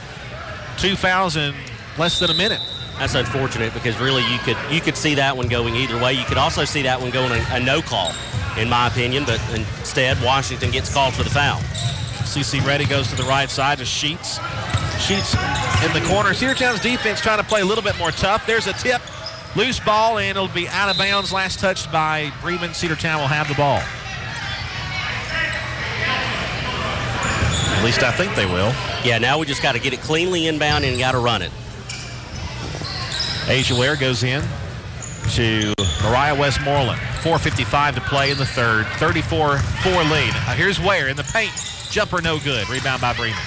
2 fouls in less than a minute. That's unfortunate because really you could see that one going either way. You could also see that one going a no call, in my opinion, but instead Washington gets called for the foul. C.C. Reddy goes to the right side to Sheets. Sheets in the corner. Cedartown's defense trying to play a little bit more tough. There's a tip, loose ball, and it'll be out of bounds. Last touched by Bremen. Cedartown will have the ball. At least I think they will. Yeah, now we just got to get it cleanly inbound and got to run it. Asia Ware goes in to Mariah Westmoreland. 4:55 to play in the third. 34-4 lead. Here's Ware in the paint. Jumper no good. Rebound by Bremen.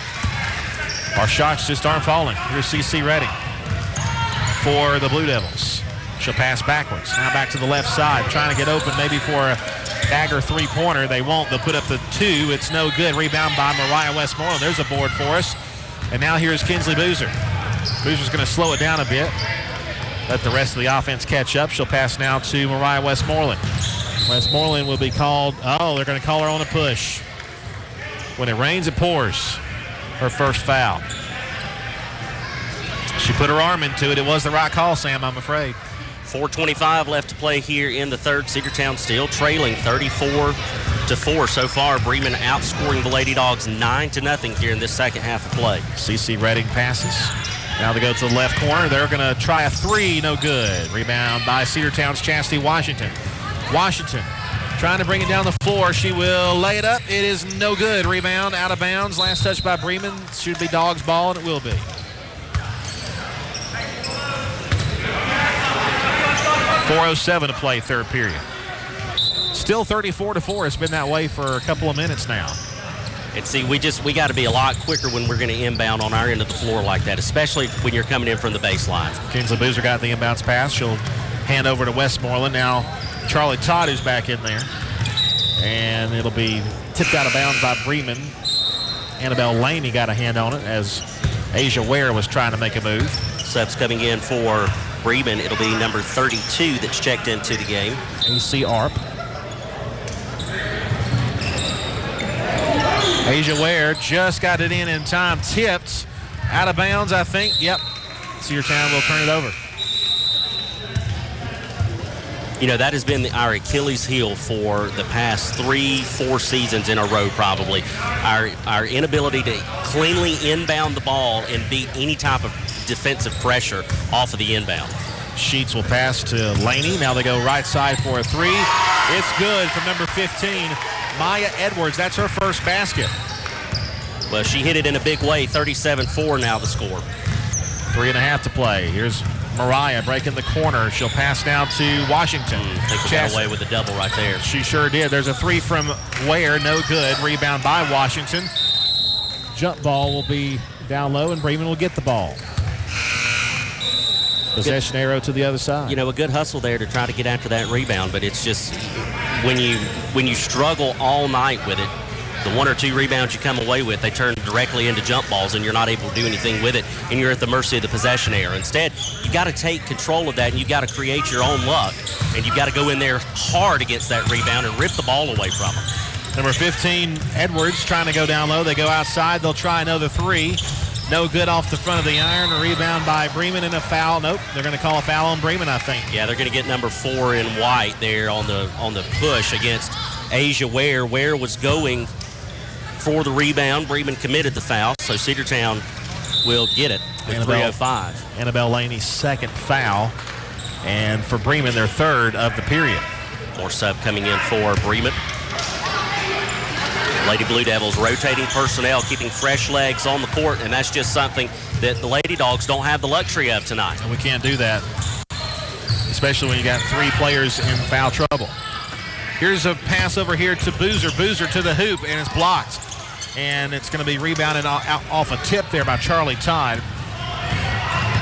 Our shots just aren't falling. Here's C.C. Redding for the Blue Devils. She'll pass backwards. Now back to the left side. Trying to get open maybe for a dagger three-pointer. They won't. They'll put up the 2. It's no good. Rebound by Mariah Westmoreland. There's a board for us. And now here's Kinsley Boozer. Boozer's going to slow it down a bit. Let the rest of the offense catch up. She'll pass now to Mariah Westmoreland. Westmoreland will be called. Oh, they're going to call her on a push. When it rains, it pours. Her first foul. She put her arm into it. It was the right call, Sam, I'm afraid. 4:25 left to play here in the third. Cedartown still trailing 34-4 so far. Bremen outscoring the Lady Dogs 9-0 here in this second half of play. C.C. Redding passes. Now they go to the left corner. They're going to try a 3. No good. Rebound by Cedartown's Chastity Washington. Washington trying to bring it down the floor. She will lay it up. It is no good. Rebound out of bounds. Last touch by Bremen. Should be Dawgs ball, and it will be. .407 to play third period. Still 34-4. It's been that way for a couple of minutes now. And see, we got to be a lot quicker when we're going to inbound on our end of the floor like that, especially when you're coming in from the baseline. Kinsley Boozer got the inbounds pass. She'll hand over to Westmoreland. Now Charlie Todd who's back in there. And it'll be tipped out of bounds by Bremen. Annabelle Laney got a hand on it as Asia Ware was trying to make a move. Subs coming in for Bremen. It'll be number 32 that's checked into the game. AC Arp. Asia Ware just got it in time. Tipped. Out of bounds, I think. Yep. Cedartown will turn it over. You know, that has been our Achilles heel for the past 3-4 seasons in a row probably. Our inability to cleanly inbound the ball and beat any type of defensive pressure off of the inbound. Sheets will pass to Laney. Now they go right side for a 3. It's good from number 15, Maya Edwards. That's her first basket. Well, she hit it in a big way. 37-4 now the score. 3.5 to play. Here's Mariah breaking the corner. She'll pass now to Washington. I think we got away with a double right there. She sure did. There's a three from Ware. No good. Rebound by Washington. Jump ball will be down low, and Bremen will get the ball. Possession arrow to the other side. You know, a good hustle there to try to get after that rebound, but it's just when you struggle all night with it, the one or two rebounds you come away with, they turn directly into jump balls, and you're not able to do anything with it, and you're at the mercy of the possession error. Instead, you got to take control of that, and you got to create your own luck, and you got to go in there hard against that rebound and rip the ball away from them. Number 15, Edwards, trying to go down low. They go outside. They'll try another three. No good off the front of the iron. A rebound by Bremen and a foul. Nope, they're going to call a foul on Bremen, I think. Yeah, they're going to get number 4 in white there on the push against Asia Ware. Ware was going for the rebound. Bremen committed the foul, so Cedartown will get it with 3:05. Annabelle Laney's second foul, and for Bremen, their third of the period. More sub coming in for Bremen. Lady Blue Devils rotating personnel, keeping fresh legs on the court, and that's just something that the Lady Dogs don't have the luxury of tonight. And we can't do that, especially when you got 3 players in foul trouble. Here's a pass over here to Boozer. Boozer to the hoop, and it's blocked. And it's going to be rebounded off a tip there by Charlie Todd.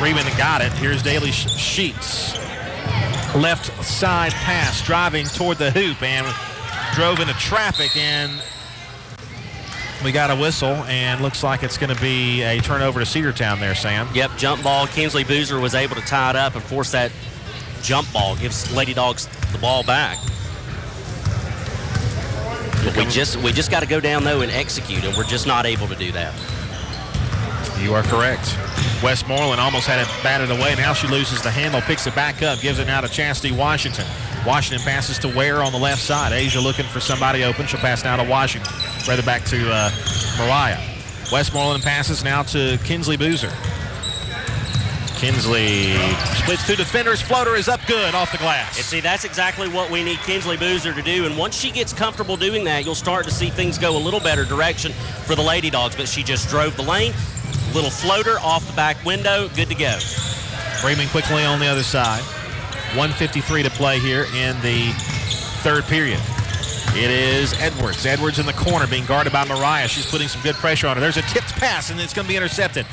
Bremen got it. Here's Daly Sheets. Left side pass, driving toward the hoop, and drove into traffic, and we got a whistle, and looks like it's going to be a turnover to Cedartown there, Sam. Yep, jump ball. Kinsley Boozer was able to tie it up and force that jump ball. Gives Lady Dogs the ball back. We just got to go down, though, and execute, and we're just not able to do that. You are correct. Westmoreland almost had it batted away. Now she loses the handle, picks it back up, gives it now to Chastity Washington. Washington passes to Ware on the left side. Asia looking for somebody open. She'll pass now to Washington. Rather back to Mariah. Westmoreland passes now to Kinsley Boozer. Kinsley splits 2 defenders. Floater is up good off the glass. And see, that's exactly what we need Kinsley Boozer to do. And once she gets comfortable doing that, you'll start to see things go a little better direction for the Lady Dogs. But she just drove the lane. Little floater off the back window. Good to go. Bremen quickly on the other side. 1:53 to play here in the third period. It is Edwards. Edwards in the corner being guarded by Mariah. She's putting some good pressure on her. There's a tipped pass, and it's going to be intercepted.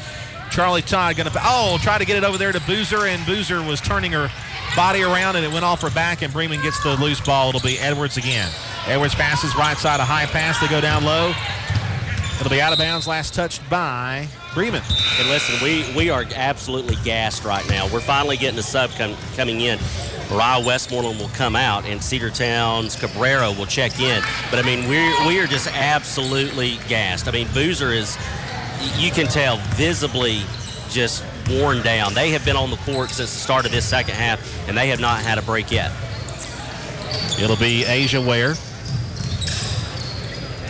Charlie Todd going to try to get it over there to Boozer, and Boozer was turning her body around, and it went off her back, and Bremen gets the loose ball. It'll be Edwards again. Edwards passes right side, a high pass. They go down low. It'll be out of bounds. Last touched by Bremen. And listen, we are absolutely gassed right now. We're finally getting a sub coming in. Mariah Westmoreland will come out, and Cedartown's Cabrera will check in. But, I mean, we are just absolutely gassed. I mean, Boozer is, you can tell, visibly just worn down. They have been on the court since the start of this second half, and they have not had a break yet. It'll be Asia Ware.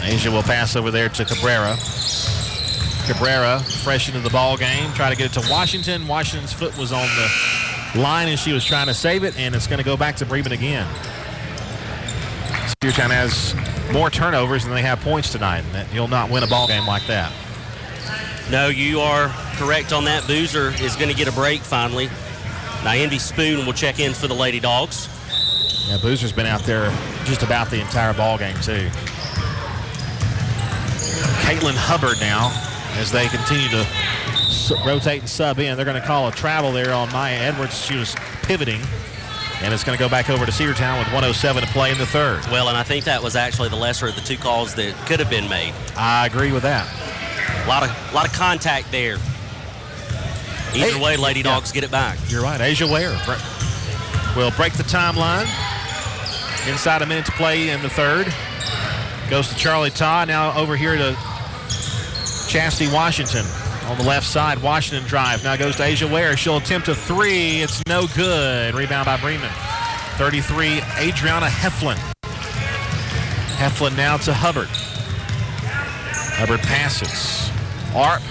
Asia will pass over there to Cabrera. Cabrera, fresh into the ball game, try to get it to Washington. Washington's foot was on the line, and she was trying to save it, and it's going to go back to Bremen again. Cedartown has more turnovers than they have points tonight, and you'll not win a ball game like that. No, you are correct on that. Boozer is going to get a break finally. Now, Envy Spoon will check in for the Lady Dogs. Yeah, Boozer's been out there just about the entire ball game, too. Caitlin Hubbard now, as they continue to rotate and sub in. They're going to call a travel there on Maya Edwards. She was pivoting, and it's going to go back over to Cedartown with 1:07 to play in the third. Well, and I think that was actually the lesser of the two calls that could have been made. I agree with that. A lot of contact there. Either way, Lady Dogs get it back. You're right. Asia Ware will break the timeline. Inside a minute to play in the third. Goes to Charlie Todd. Now over here to Chastity Washington on the left side. Washington drive. Now goes to Asia Ware. She'll attempt a three. It's no good. Rebound by Bremen. 33, Adriana Heflin. Heflin now to Hubbard. Hubbard passes. Arp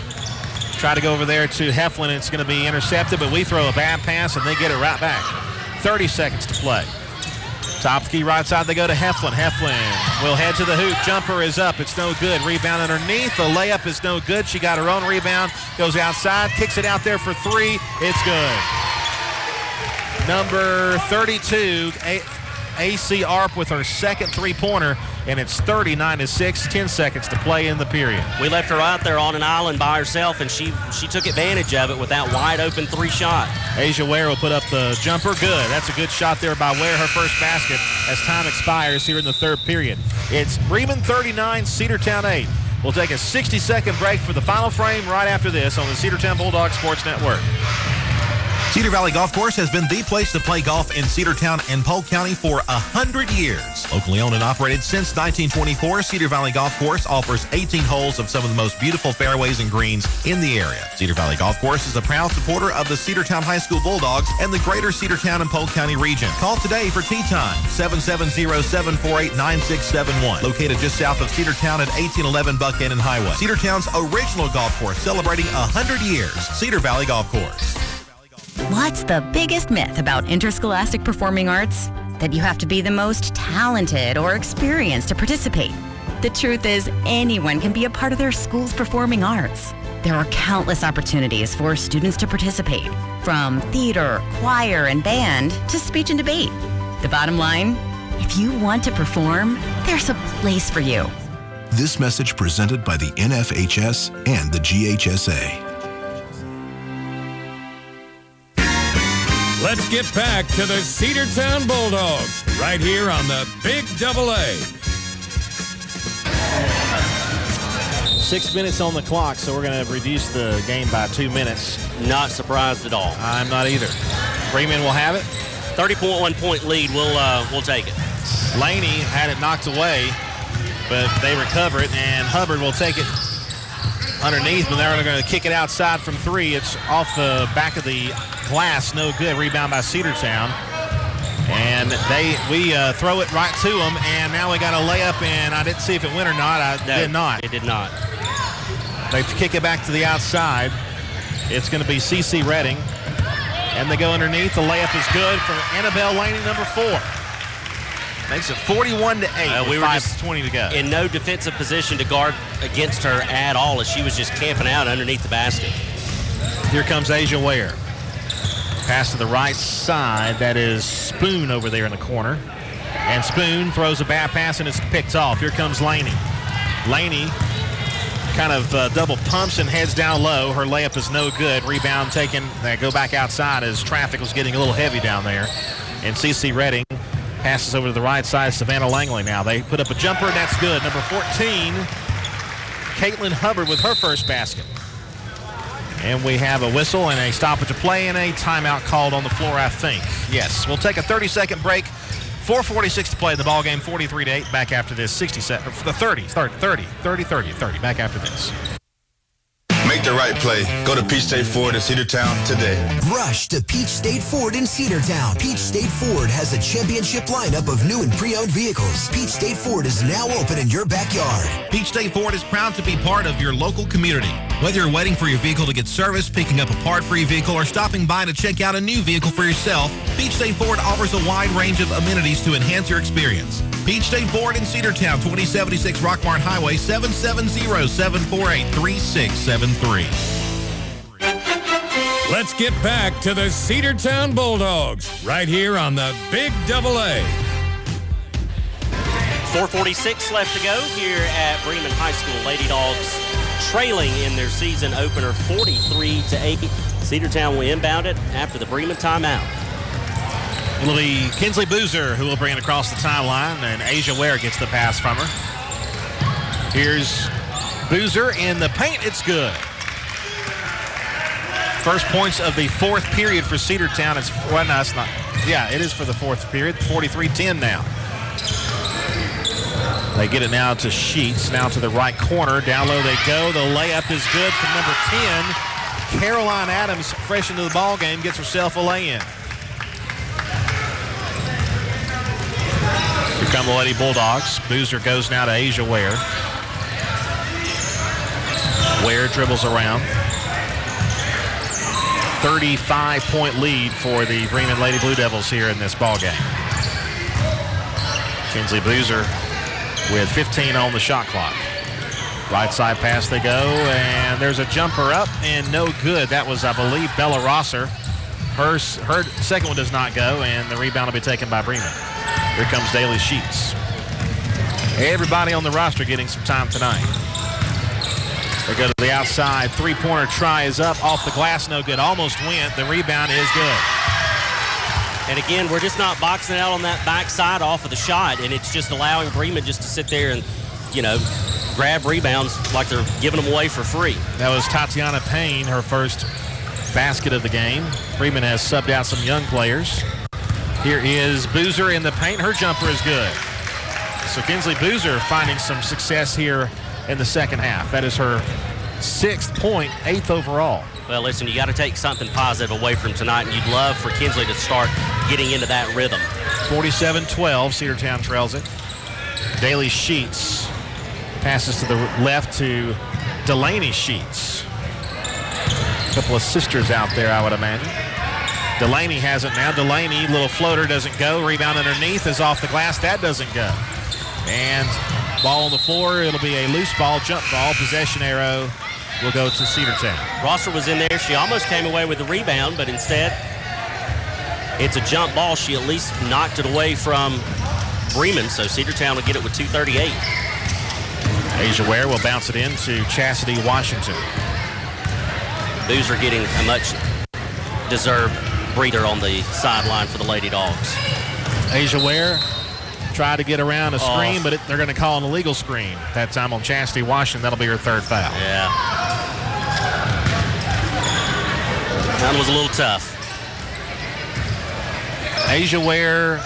try to go over there to Heflin. It's going to be intercepted, but we throw a bad pass, and they get it right back. 30 seconds to play. Top of the key right side, they go to Heflin. Heflin will head to the hoop. Jumper is up. It's no good. Rebound underneath. The layup is no good. She got her own rebound. Goes outside. Kicks it out there for three. It's good. Number 32, AC Arp with her second three-pointer, and it's 39-6, 10 seconds to play in the period. We left her out there on an island by herself, and she took advantage of it with that wide-open three-shot. Asia Ware will put up the jumper. Good. That's a good shot there by Ware, her first basket, as time expires here in the third period. It's Bremen 39, Cedartown 8. We'll take a 60-second break for the final frame right after this on the Cedartown Bulldogs Sports Network. Cedar Valley Golf Course has been the place to play golf in Cedartown and Polk County for 100 years. Locally owned and operated since 1924, Cedar Valley Golf Course offers 18 holes of some of the most beautiful fairways and greens in the area. Cedar Valley Golf Course is a proud supporter of the Cedartown High School Bulldogs and the greater Cedartown and Polk County region. Call today for tee time, 770-748-9671. Located just south of Cedartown at 1811 Buckhannon Highway. Cedartown's original golf course celebrating 100 years. Cedar Valley Golf Course. What's the biggest myth about interscholastic performing arts? That you have to be the most talented or experienced to participate. The truth is, anyone can be a part of their school's performing arts. There are countless opportunities for students to participate, from theater, choir, and band to speech and debate. The bottom line, if you want to perform, there's a place for you. This message presented by the NFHS and the GHSA. Let's get back to the Cedartown Bulldogs right here on the Big Double A. 6 minutes on the clock, so we're going to reduce the game by 2 minutes. Not surprised at all. I'm not either. Bremen will have it. 30.1 point lead. We'll take it. Laney had it knocked away, but they recover it, and Hubbard will take it underneath, but they're going to kick it outside from three. It's off the back of the glass, no good. Rebound by Cedartown, and we throw it right to them, and now we got a layup, and I didn't see if it went or not. Did not. It did not. They kick it back to the outside. It's going to be CC Redding, and they go underneath. The layup is good for Annabelle Laney, number 4. Makes it 41-8 with 5:20 to go. In no defensive position to guard against her at all, as she was just camping out underneath the basket. Here comes Asia Ware. Pass to the right side. That is Spoon over there in the corner. And Spoon throws a bad pass, and it's picked off. Here comes Laney. Laney kind of double pumps and heads down low. Her layup is no good. Rebound taken. They go back outside as traffic was getting a little heavy down there. And CC Redding passes over to the right side. Savannah Langley now. They put up a jumper, and that's good. Number 14, Caitlin Hubbard with her first basket. And we have a whistle and a stoppage of play and a timeout called on the floor, I think. Yes, we'll take a 30-second break. 4:46 to play in the ballgame, 43-8. Back after this, 30. Back after this. Make the right play. Go to Peach State Ford in Cedartown today. Rush to Peach State Ford in Cedartown. Peach State Ford has a championship lineup of new and pre-owned vehicles. Peach State Ford is now open in your backyard. Peach State Ford is proud to be part of your local community. Whether you're waiting for your vehicle to get serviced, picking up a part for your vehicle, or stopping by to check out a new vehicle for yourself, Peach State Ford offers a wide range of amenities to enhance your experience. Peach State Ford in Cedartown, 2076 Rockmart Highway, 770-748-3673. Let's get back to the Cedartown Bulldogs right here on the Big Double A. 4:46 left to go here at Bremen High School. Lady Dogs trailing in their season opener 43-8. Cedartown will inbound it after the Bremen timeout. It'll be Kinsley Boozer who will bring it across the timeline, and Asia Ware gets the pass from her. Here's Boozer in the paint. It's good. First points of the fourth period for Cedartown. It's not. Yeah, it is for the fourth period. 43-10 now. They get it now to Sheets, now to the right corner. Down low they go. The layup is good from number 10. Caroline Adams, fresh into the ball game, gets herself a lay-in. Here come the Lady Bulldogs. Boozer goes now to Asia Ware. Ware dribbles around. 35-point lead for the Bremen Lady Blue Devils here in this ball game. Kinsley Boozer with 15 on the shot clock. Right side pass they go, and there's a jumper up and no good. That was, I believe, Bella Rosser. Her second one does not go, and the rebound will be taken by Bremen. Here comes Daly Sheets. Everybody on the roster getting some time tonight. They go to the outside. Three-pointer try is up. Off the glass, no good. Almost went. The rebound is good. And again, we're just not boxing out on that backside off of the shot, and it's just allowing Bremen just to sit there and, grab rebounds like they're giving them away for free. That was Tatiana Payne, her first basket of the game. Bremen has subbed out some young players. Here is Boozer in the paint. Her jumper is good. So Kinsley Boozer finding some success here in the second half. That is her 6th point, 8th overall. Well, listen, you got to take something positive away from tonight, and you'd love for Kinsley to start getting into that rhythm. 47-12, Cedartown trails it. Daly Sheets passes to the left to Delaney Sheets. A couple of sisters out there, I would imagine. Delaney has it now. Delaney, little floater, doesn't go. Rebound underneath is off the glass. That doesn't go. And ball on the floor. It'll be a loose ball, jump ball. Possession arrow will go to Cedartown. Rosser was in there. She almost came away with the rebound, but instead it's a jump ball. She at least knocked it away from Bremen, so Cedartown will get it with 2:38. Asia Ware will bounce it into Chastity Washington. Boozer getting a much-deserved breather on the sideline for the Lady Dogs. Asia Ware tried to get around a screen, but they're going to call an illegal screen. That time on Chastity Washington, that'll be her 3rd foul. Yeah. That was a little tough. Asia Ware,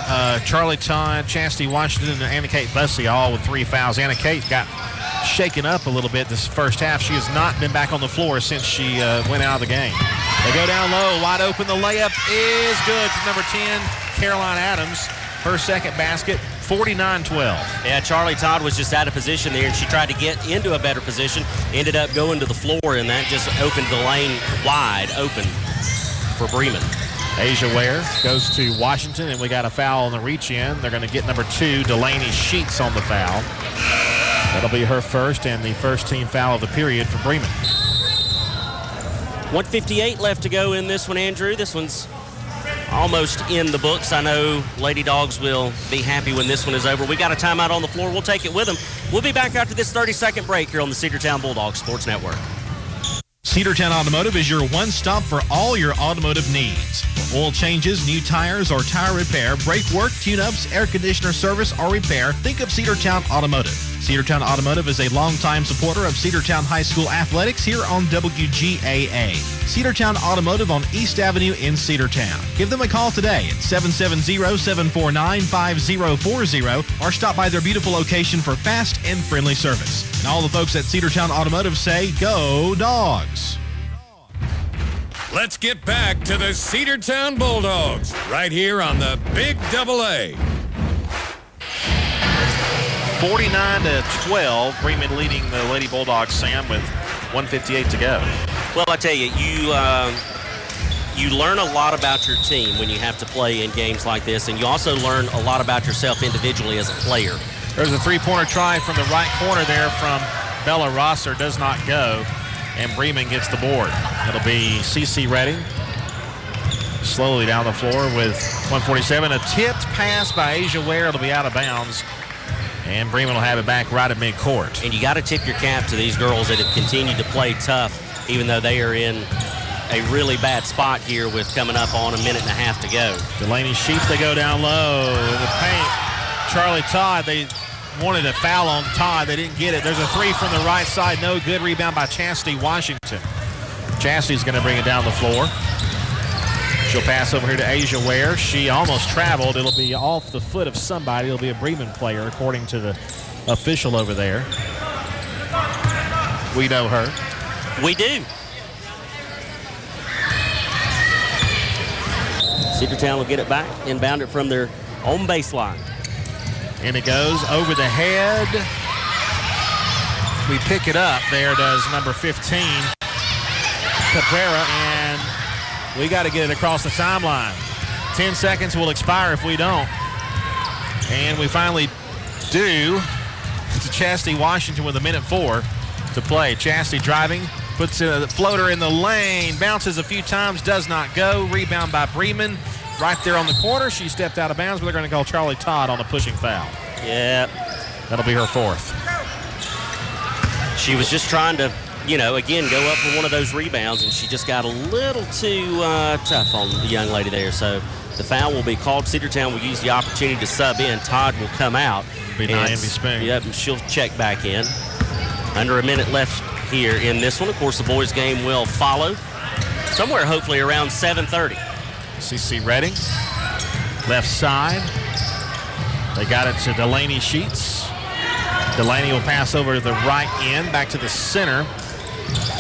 Charlie Todd, Chastity Washington, and Anna Kate Bussey all with 3 fouls. Anna Kate got shaken up a little bit this first half. She has not been back on the floor since she went out of the game. They go down low, wide open. The layup is good for number 10, Caroline Adams. Her second basket, 49-12. Yeah, Charlie Todd was just out of position there, and she tried to get into a better position, ended up going to the floor, and that just opened the lane wide open for Bremen. Asia Ware goes to Washington, and we got a foul on the reach-in. They're going to get number 2, Delaney Sheets, on the foul. That'll be her first and the first team foul of the period for Bremen. 1:58 left to go in this one, Andrew. This one's almost in the books. I know Lady Dogs will be happy when this one is over. We got a timeout on the floor. We'll take it with them. We'll be back after this 30-second break here on the Cedartown Bulldogs Sports Network. Cedartown Automotive is your one-stop for all your automotive needs. For oil changes, new tires, or tire repair, brake work, tune-ups, air conditioner service, or repair, think of Cedartown Automotive. Cedartown Automotive is a longtime supporter of Cedartown High School athletics here on WGAA. Cedartown Automotive on East Avenue in Cedartown. Give them a call today at 770-749-5040 or stop by their beautiful location for fast and friendly service. And all the folks at Cedartown Automotive say, go Dogs! Let's get back to the Cedartown Bulldogs right here on the Big AA. 49-12, Bremen leading the Lady Bulldogs, Sam, with 1:58 to go. Well, I tell you, you learn a lot about your team when you have to play in games like this, and you also learn a lot about yourself individually as a player. There's a three-pointer try from the right corner there from Bella Rosser. Does not go, and Bremen gets the board. It'll be CeCe Redding slowly down the floor with 1:47. A tipped pass by Asia Ware. It'll be out of bounds. And Bremen will have it back right at midcourt. And you got to tip your cap to these girls that have continued to play tough, even though they are in a really bad spot here with coming up on a minute and a half to go. Delaney Sheets, they go down low in the paint. Charlie Todd, they wanted a foul on Todd. They didn't get it. There's a three from the right side. No good. Rebound by Chastity Washington. Chastity's going to bring it down the floor. She'll pass over here to Asia Ware. She almost traveled. It'll be off the foot of somebody. It'll be a Bremen player, according to the official over there. We know her. We do. Cedartown will get it back, inbound it from their own baseline. And it goes over the head. We pick it up. There does number 15, Cabrera, and we got to get it across the timeline. 10 seconds will expire if we don't. And we finally due to Chastity Washington with 1:04 to play. Chastity driving, puts a floater in the lane, bounces a few times, does not go. Rebound by Bremen. Right there on the corner. She stepped out of bounds, but they're going to call Charlie Todd on a pushing foul. Yeah. That'll be her fourth. She was just trying to, again, go up for one of those rebounds, and she just got a little too tough on the young lady there. So the foul will be called. Cedartown will use the opportunity to sub in. Todd will come out. Be Naomi Spoon. Yep, and she'll check back in. Under a minute left here in this one. Of course, the boys' game will follow somewhere hopefully around 7:30. CC Redding, left side. They got it to Delaney Sheets. Delaney will pass over to the right end, back to the center.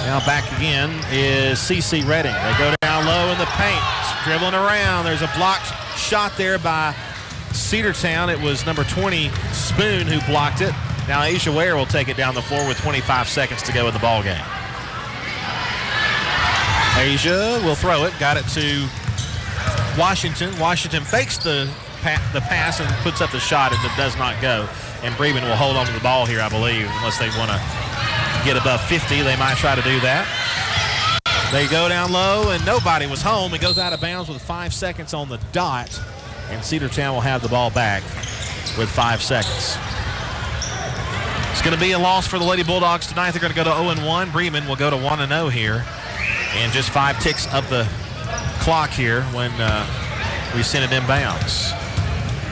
Now back again is CC Redding. They go down low in the paint, dribbling around. There's a blocked shot there by Cedartown. It was number 20, Spoon, who blocked it. Now Asia Ware will take it down the floor with 25 seconds to go in the ball game. Asia will throw it. Got it to Washington. Washington fakes the pass and puts up the shot, and it does not go. And Bremen will hold on to the ball here, I believe, unless they want to get above 50. They might try to do that. They go down low, and nobody was home. It goes out of bounds with 5 seconds on the dot, and Cedartown will have the ball back with 5 seconds. It's going to be a loss for the Lady Bulldogs tonight. They're going to go to 0-1. Bremen will go to 1-0 here. And just 5 ticks of the clock here when we send it inbounds.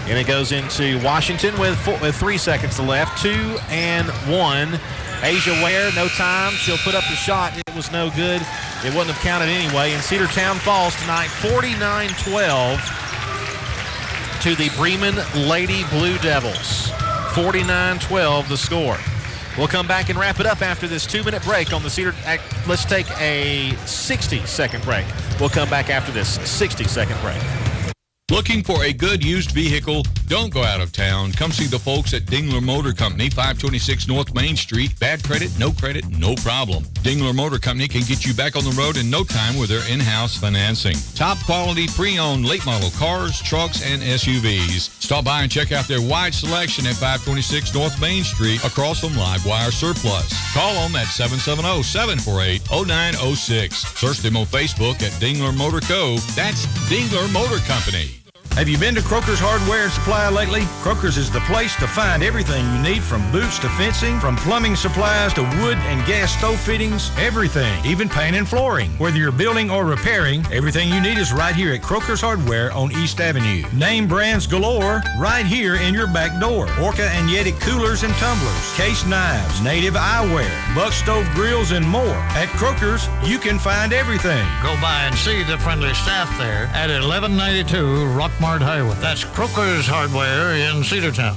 And it goes into Washington with 3 seconds left. 2-1. Asia Ware, no time. She'll put up the shot. It was no good. It wouldn't have counted anyway. And Cedartown falls tonight 49-12 to the Bremen Lady Blue Devils. 49-12 the score. We'll come back and wrap it up after this 2-minute break on the Cedar. Let's take a 60-second break. We'll come back after this 60-second break. Looking for a good used vehicle? Don't go out of town. Come see the folks at Dingler Motor Company, 526 North Main Street. Bad credit, no problem. Dingler Motor Company can get you back on the road in no time with their in-house financing. Top quality pre-owned late model cars, trucks, and SUVs. Stop by and check out their wide selection at 526 North Main Street across from Livewire Surplus. Call them at 770-748-0906. Search them on Facebook at Dingler Motor Co. That's Dingler Motor Company. Have you been to Croker's Hardware and Supply lately? Croker's is the place to find everything you need, from boots to fencing, from plumbing supplies to wood and gas stove fittings, everything, even paint and flooring. Whether you're building or repairing, everything you need is right here at Croker's Hardware on East Avenue. Name brands galore right here in your back door. Orca and Yeti coolers and tumblers, case knives, native eyewear, buck stove grills, and more. At Croker's, you can find everything. Go by and see the friendly staff there at 1192 Rockmart Highway. That's Croker's Hardware in Cedartown.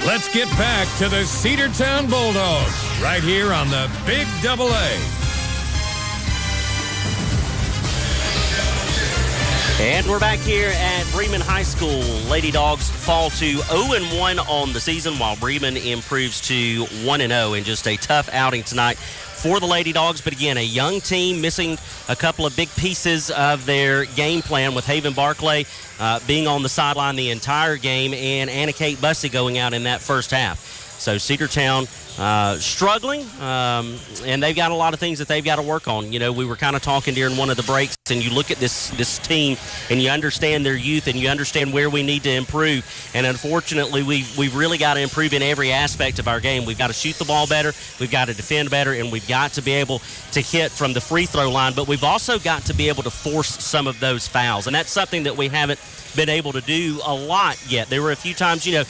Let's get back to the Cedartown Bulldogs right here on the Big Double A. And we're back here at Bremen High School. Lady Dogs fall to 0-1 on the season, while Bremen improves to 1-0 in just a tough outing tonight for the Lady Dogs. But again, a young team missing a couple of big pieces of their game plan, with Haven Barclay being on the sideline the entire game, and Anna Kate Bussey going out in that first half. So Cedartown struggling, and they've got a lot of things that they've got to work on. You know, we were kind of talking during one of the breaks, and you look at this team, and you understand their youth, and you understand where we need to improve. And unfortunately, we've really got to improve in every aspect of our game. We've got to shoot the ball better, we've got to defend better, and we've got to be able to hit from the free throw line. But we've also got to be able to force some of those fouls, and that's something that we haven't been able to do a lot yet. There were a few times, you know,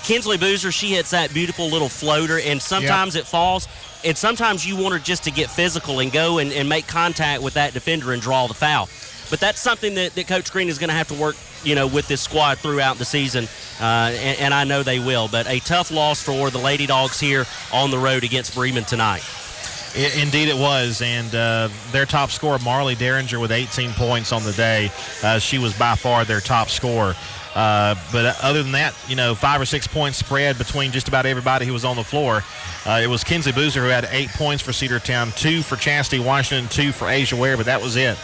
Kinsley Boozer, she hits that beautiful little floater, and sometimes it falls, and sometimes you want her just to get physical and go and make contact with that defender and draw the foul. But that's something that Coach Green is going to have to work, you know, with this squad throughout the season, and I know they will. But a tough loss for the Lady Dogs here on the road against Bremen tonight. Indeed it was, and their top scorer, Marley Derringer, with 18 points on the day. She was by far their top scorer. But other than that, 5 or 6 points spread between just about everybody who was on the floor. It was Kinsley Boozer who had 8 points for Cedartown, 2 for Chastity Washington, 2 for Asia Ware, but that was it.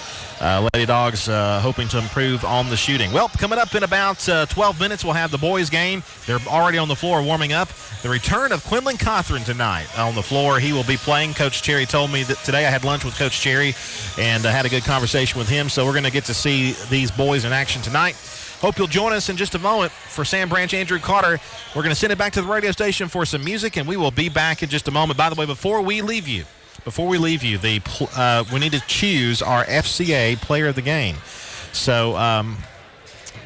Lady Dogs hoping to improve on the shooting. Well, coming up in about 12 minutes, we'll have the boys' game. They're already on the floor warming up. The return of Quinlan Cothran tonight on the floor. He will be playing. Coach Cherry told me that today. I had lunch with Coach Cherry and had a good conversation with him. So we're going to get to see these boys in action tonight. Hope you'll join us in just a moment. For Sam Branch, Andrew Carter, we're going to send it back to the radio station for some music, and we will be back in just a moment. By the way, before we leave you, we need to choose our FCA player of the game. So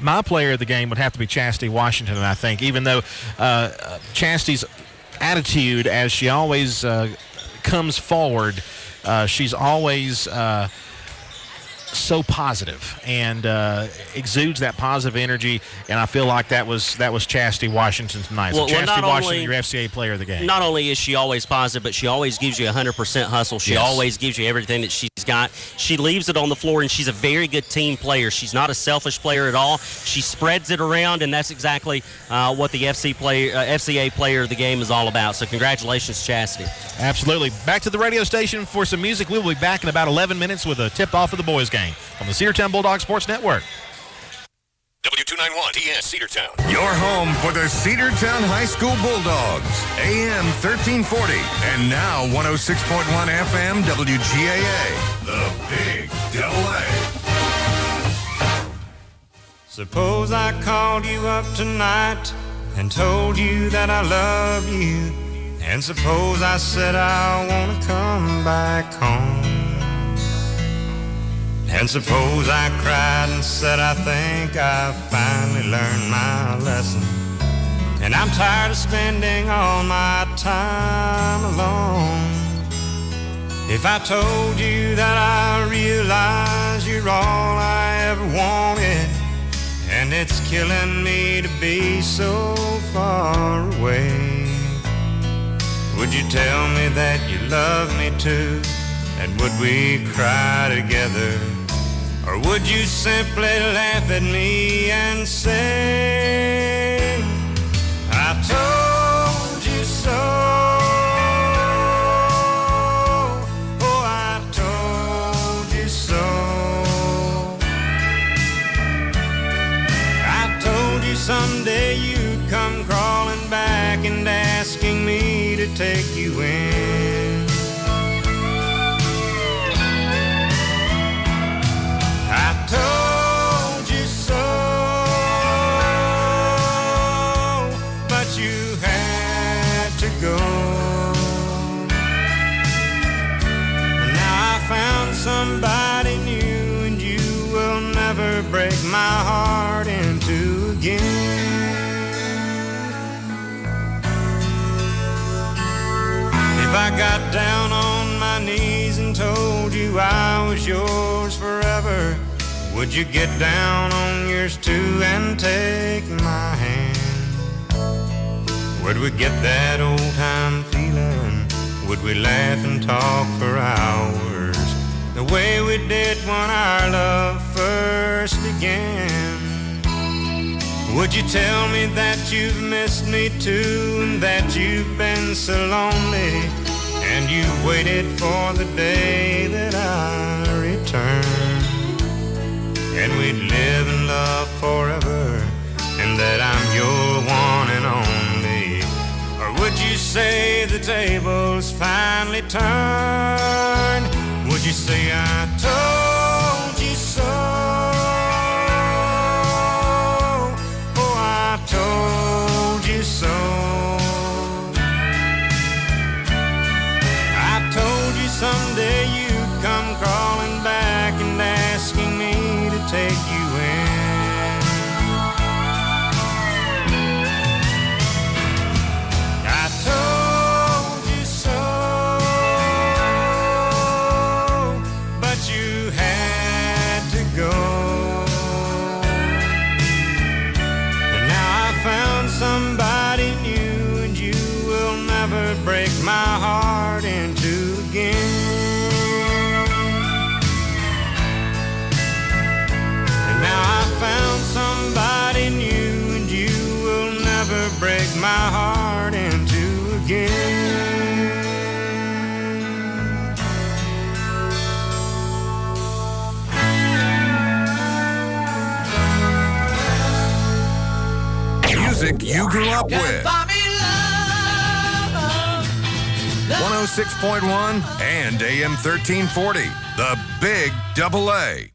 my player of the game would have to be Chastity Washington, I think, even though Chastity's attitude, as she always comes forward, she's always so positive and exudes that positive energy, and I feel like that was Chastity Washington tonight. So Chastity Washington, your FCA player of the game. Not only is she always positive, but she always gives you 100% hustle. She always gives you everything that she's got. She leaves it on the floor, and she's a very good team player. She's not a selfish player at all. She spreads it around, and that's exactly what the FCA player of the game is all about. So congratulations, Chastity. Absolutely. Back to the radio station for some music. We will be back in about 11 minutes with a tip-off of the boys' game on the Cedartown Bulldog Sports Network. W291 TS Cedartown. Your home for the Cedartown High School Bulldogs. AM 1340 and now 106.1 FM WGAA. The Big Double A. Suppose I called you up tonight and told you that I love you. And suppose I said I want to come back home. And suppose I cried and said I think I finally learned my lesson. And I'm tired of spending all my time alone. If I told you that I realize you're all I ever wanted, and it's killing me to be so far away, would you tell me that you love me too? And would we cry together? Or would you simply laugh at me and say, I told you so? Oh, I told you so. I told you someday you'd come crawling back and asking me to take you in. I told you so, but you had to go. And now I found somebody new, and you will never break my heart in two again. If I got down on my knees and told you I was yours forever, would you get down on yours too and take my hand? Would we get that old time feeling? Would we laugh and talk for hours the way we did when our love first began? Would you tell me that you've missed me too, and that you've been so lonely, and you waited for the day that I return, and we'd live in love forever, and that I'm your one and only? Or would you say the tables finally turned? Would you say I told you so? Oh, I told you so. I told you someday you'd come crawling back and asking me to take you in. I told you so, but you had to go. And now I found somebody new, and you will never break my heart in two again. you grew up with. 106.1 and AM 1340, the Big Double A.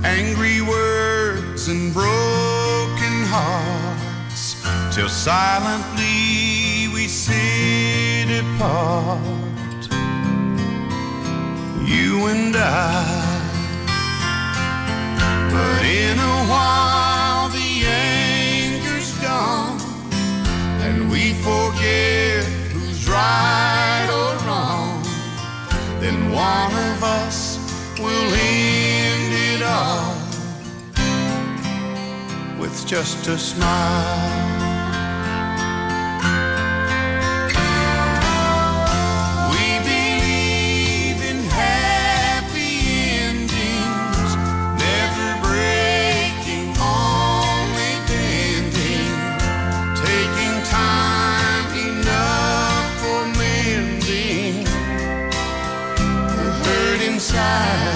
Angry words and broken hearts, till silently we sit apart, you and I. But in a while the anger's gone, and we forget who's right or wrong. Then one of us will end it all with just a smile. We believe in happy endings, never breaking, only bending, taking time enough for mending the hurt inside.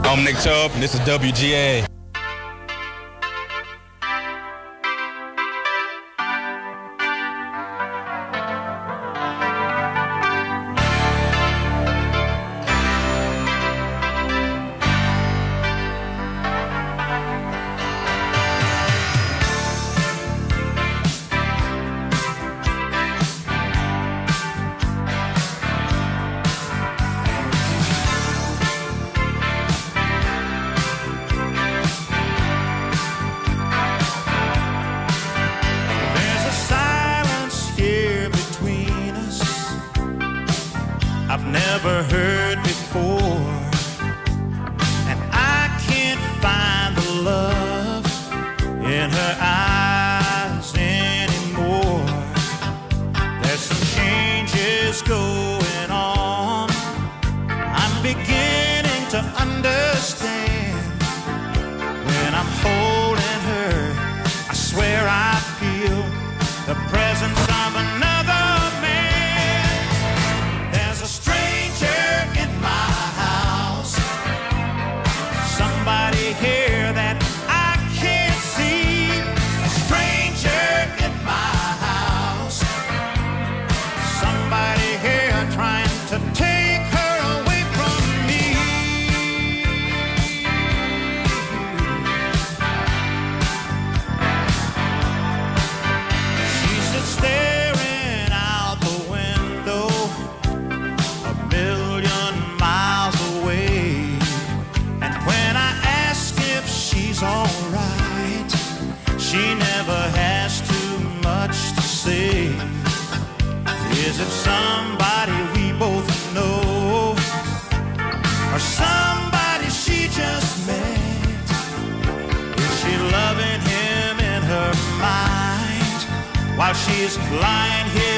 I'm Nick Chubb, and this is WGA. never heard before. And I can't find the love in her eyes anymore. There's some changes going on. I'm beginning to understand. When I'm holding her, I swear I feel the presence of another man. There's a stranger in my house, somebody here that I can't see. A stranger in my house. She's lying here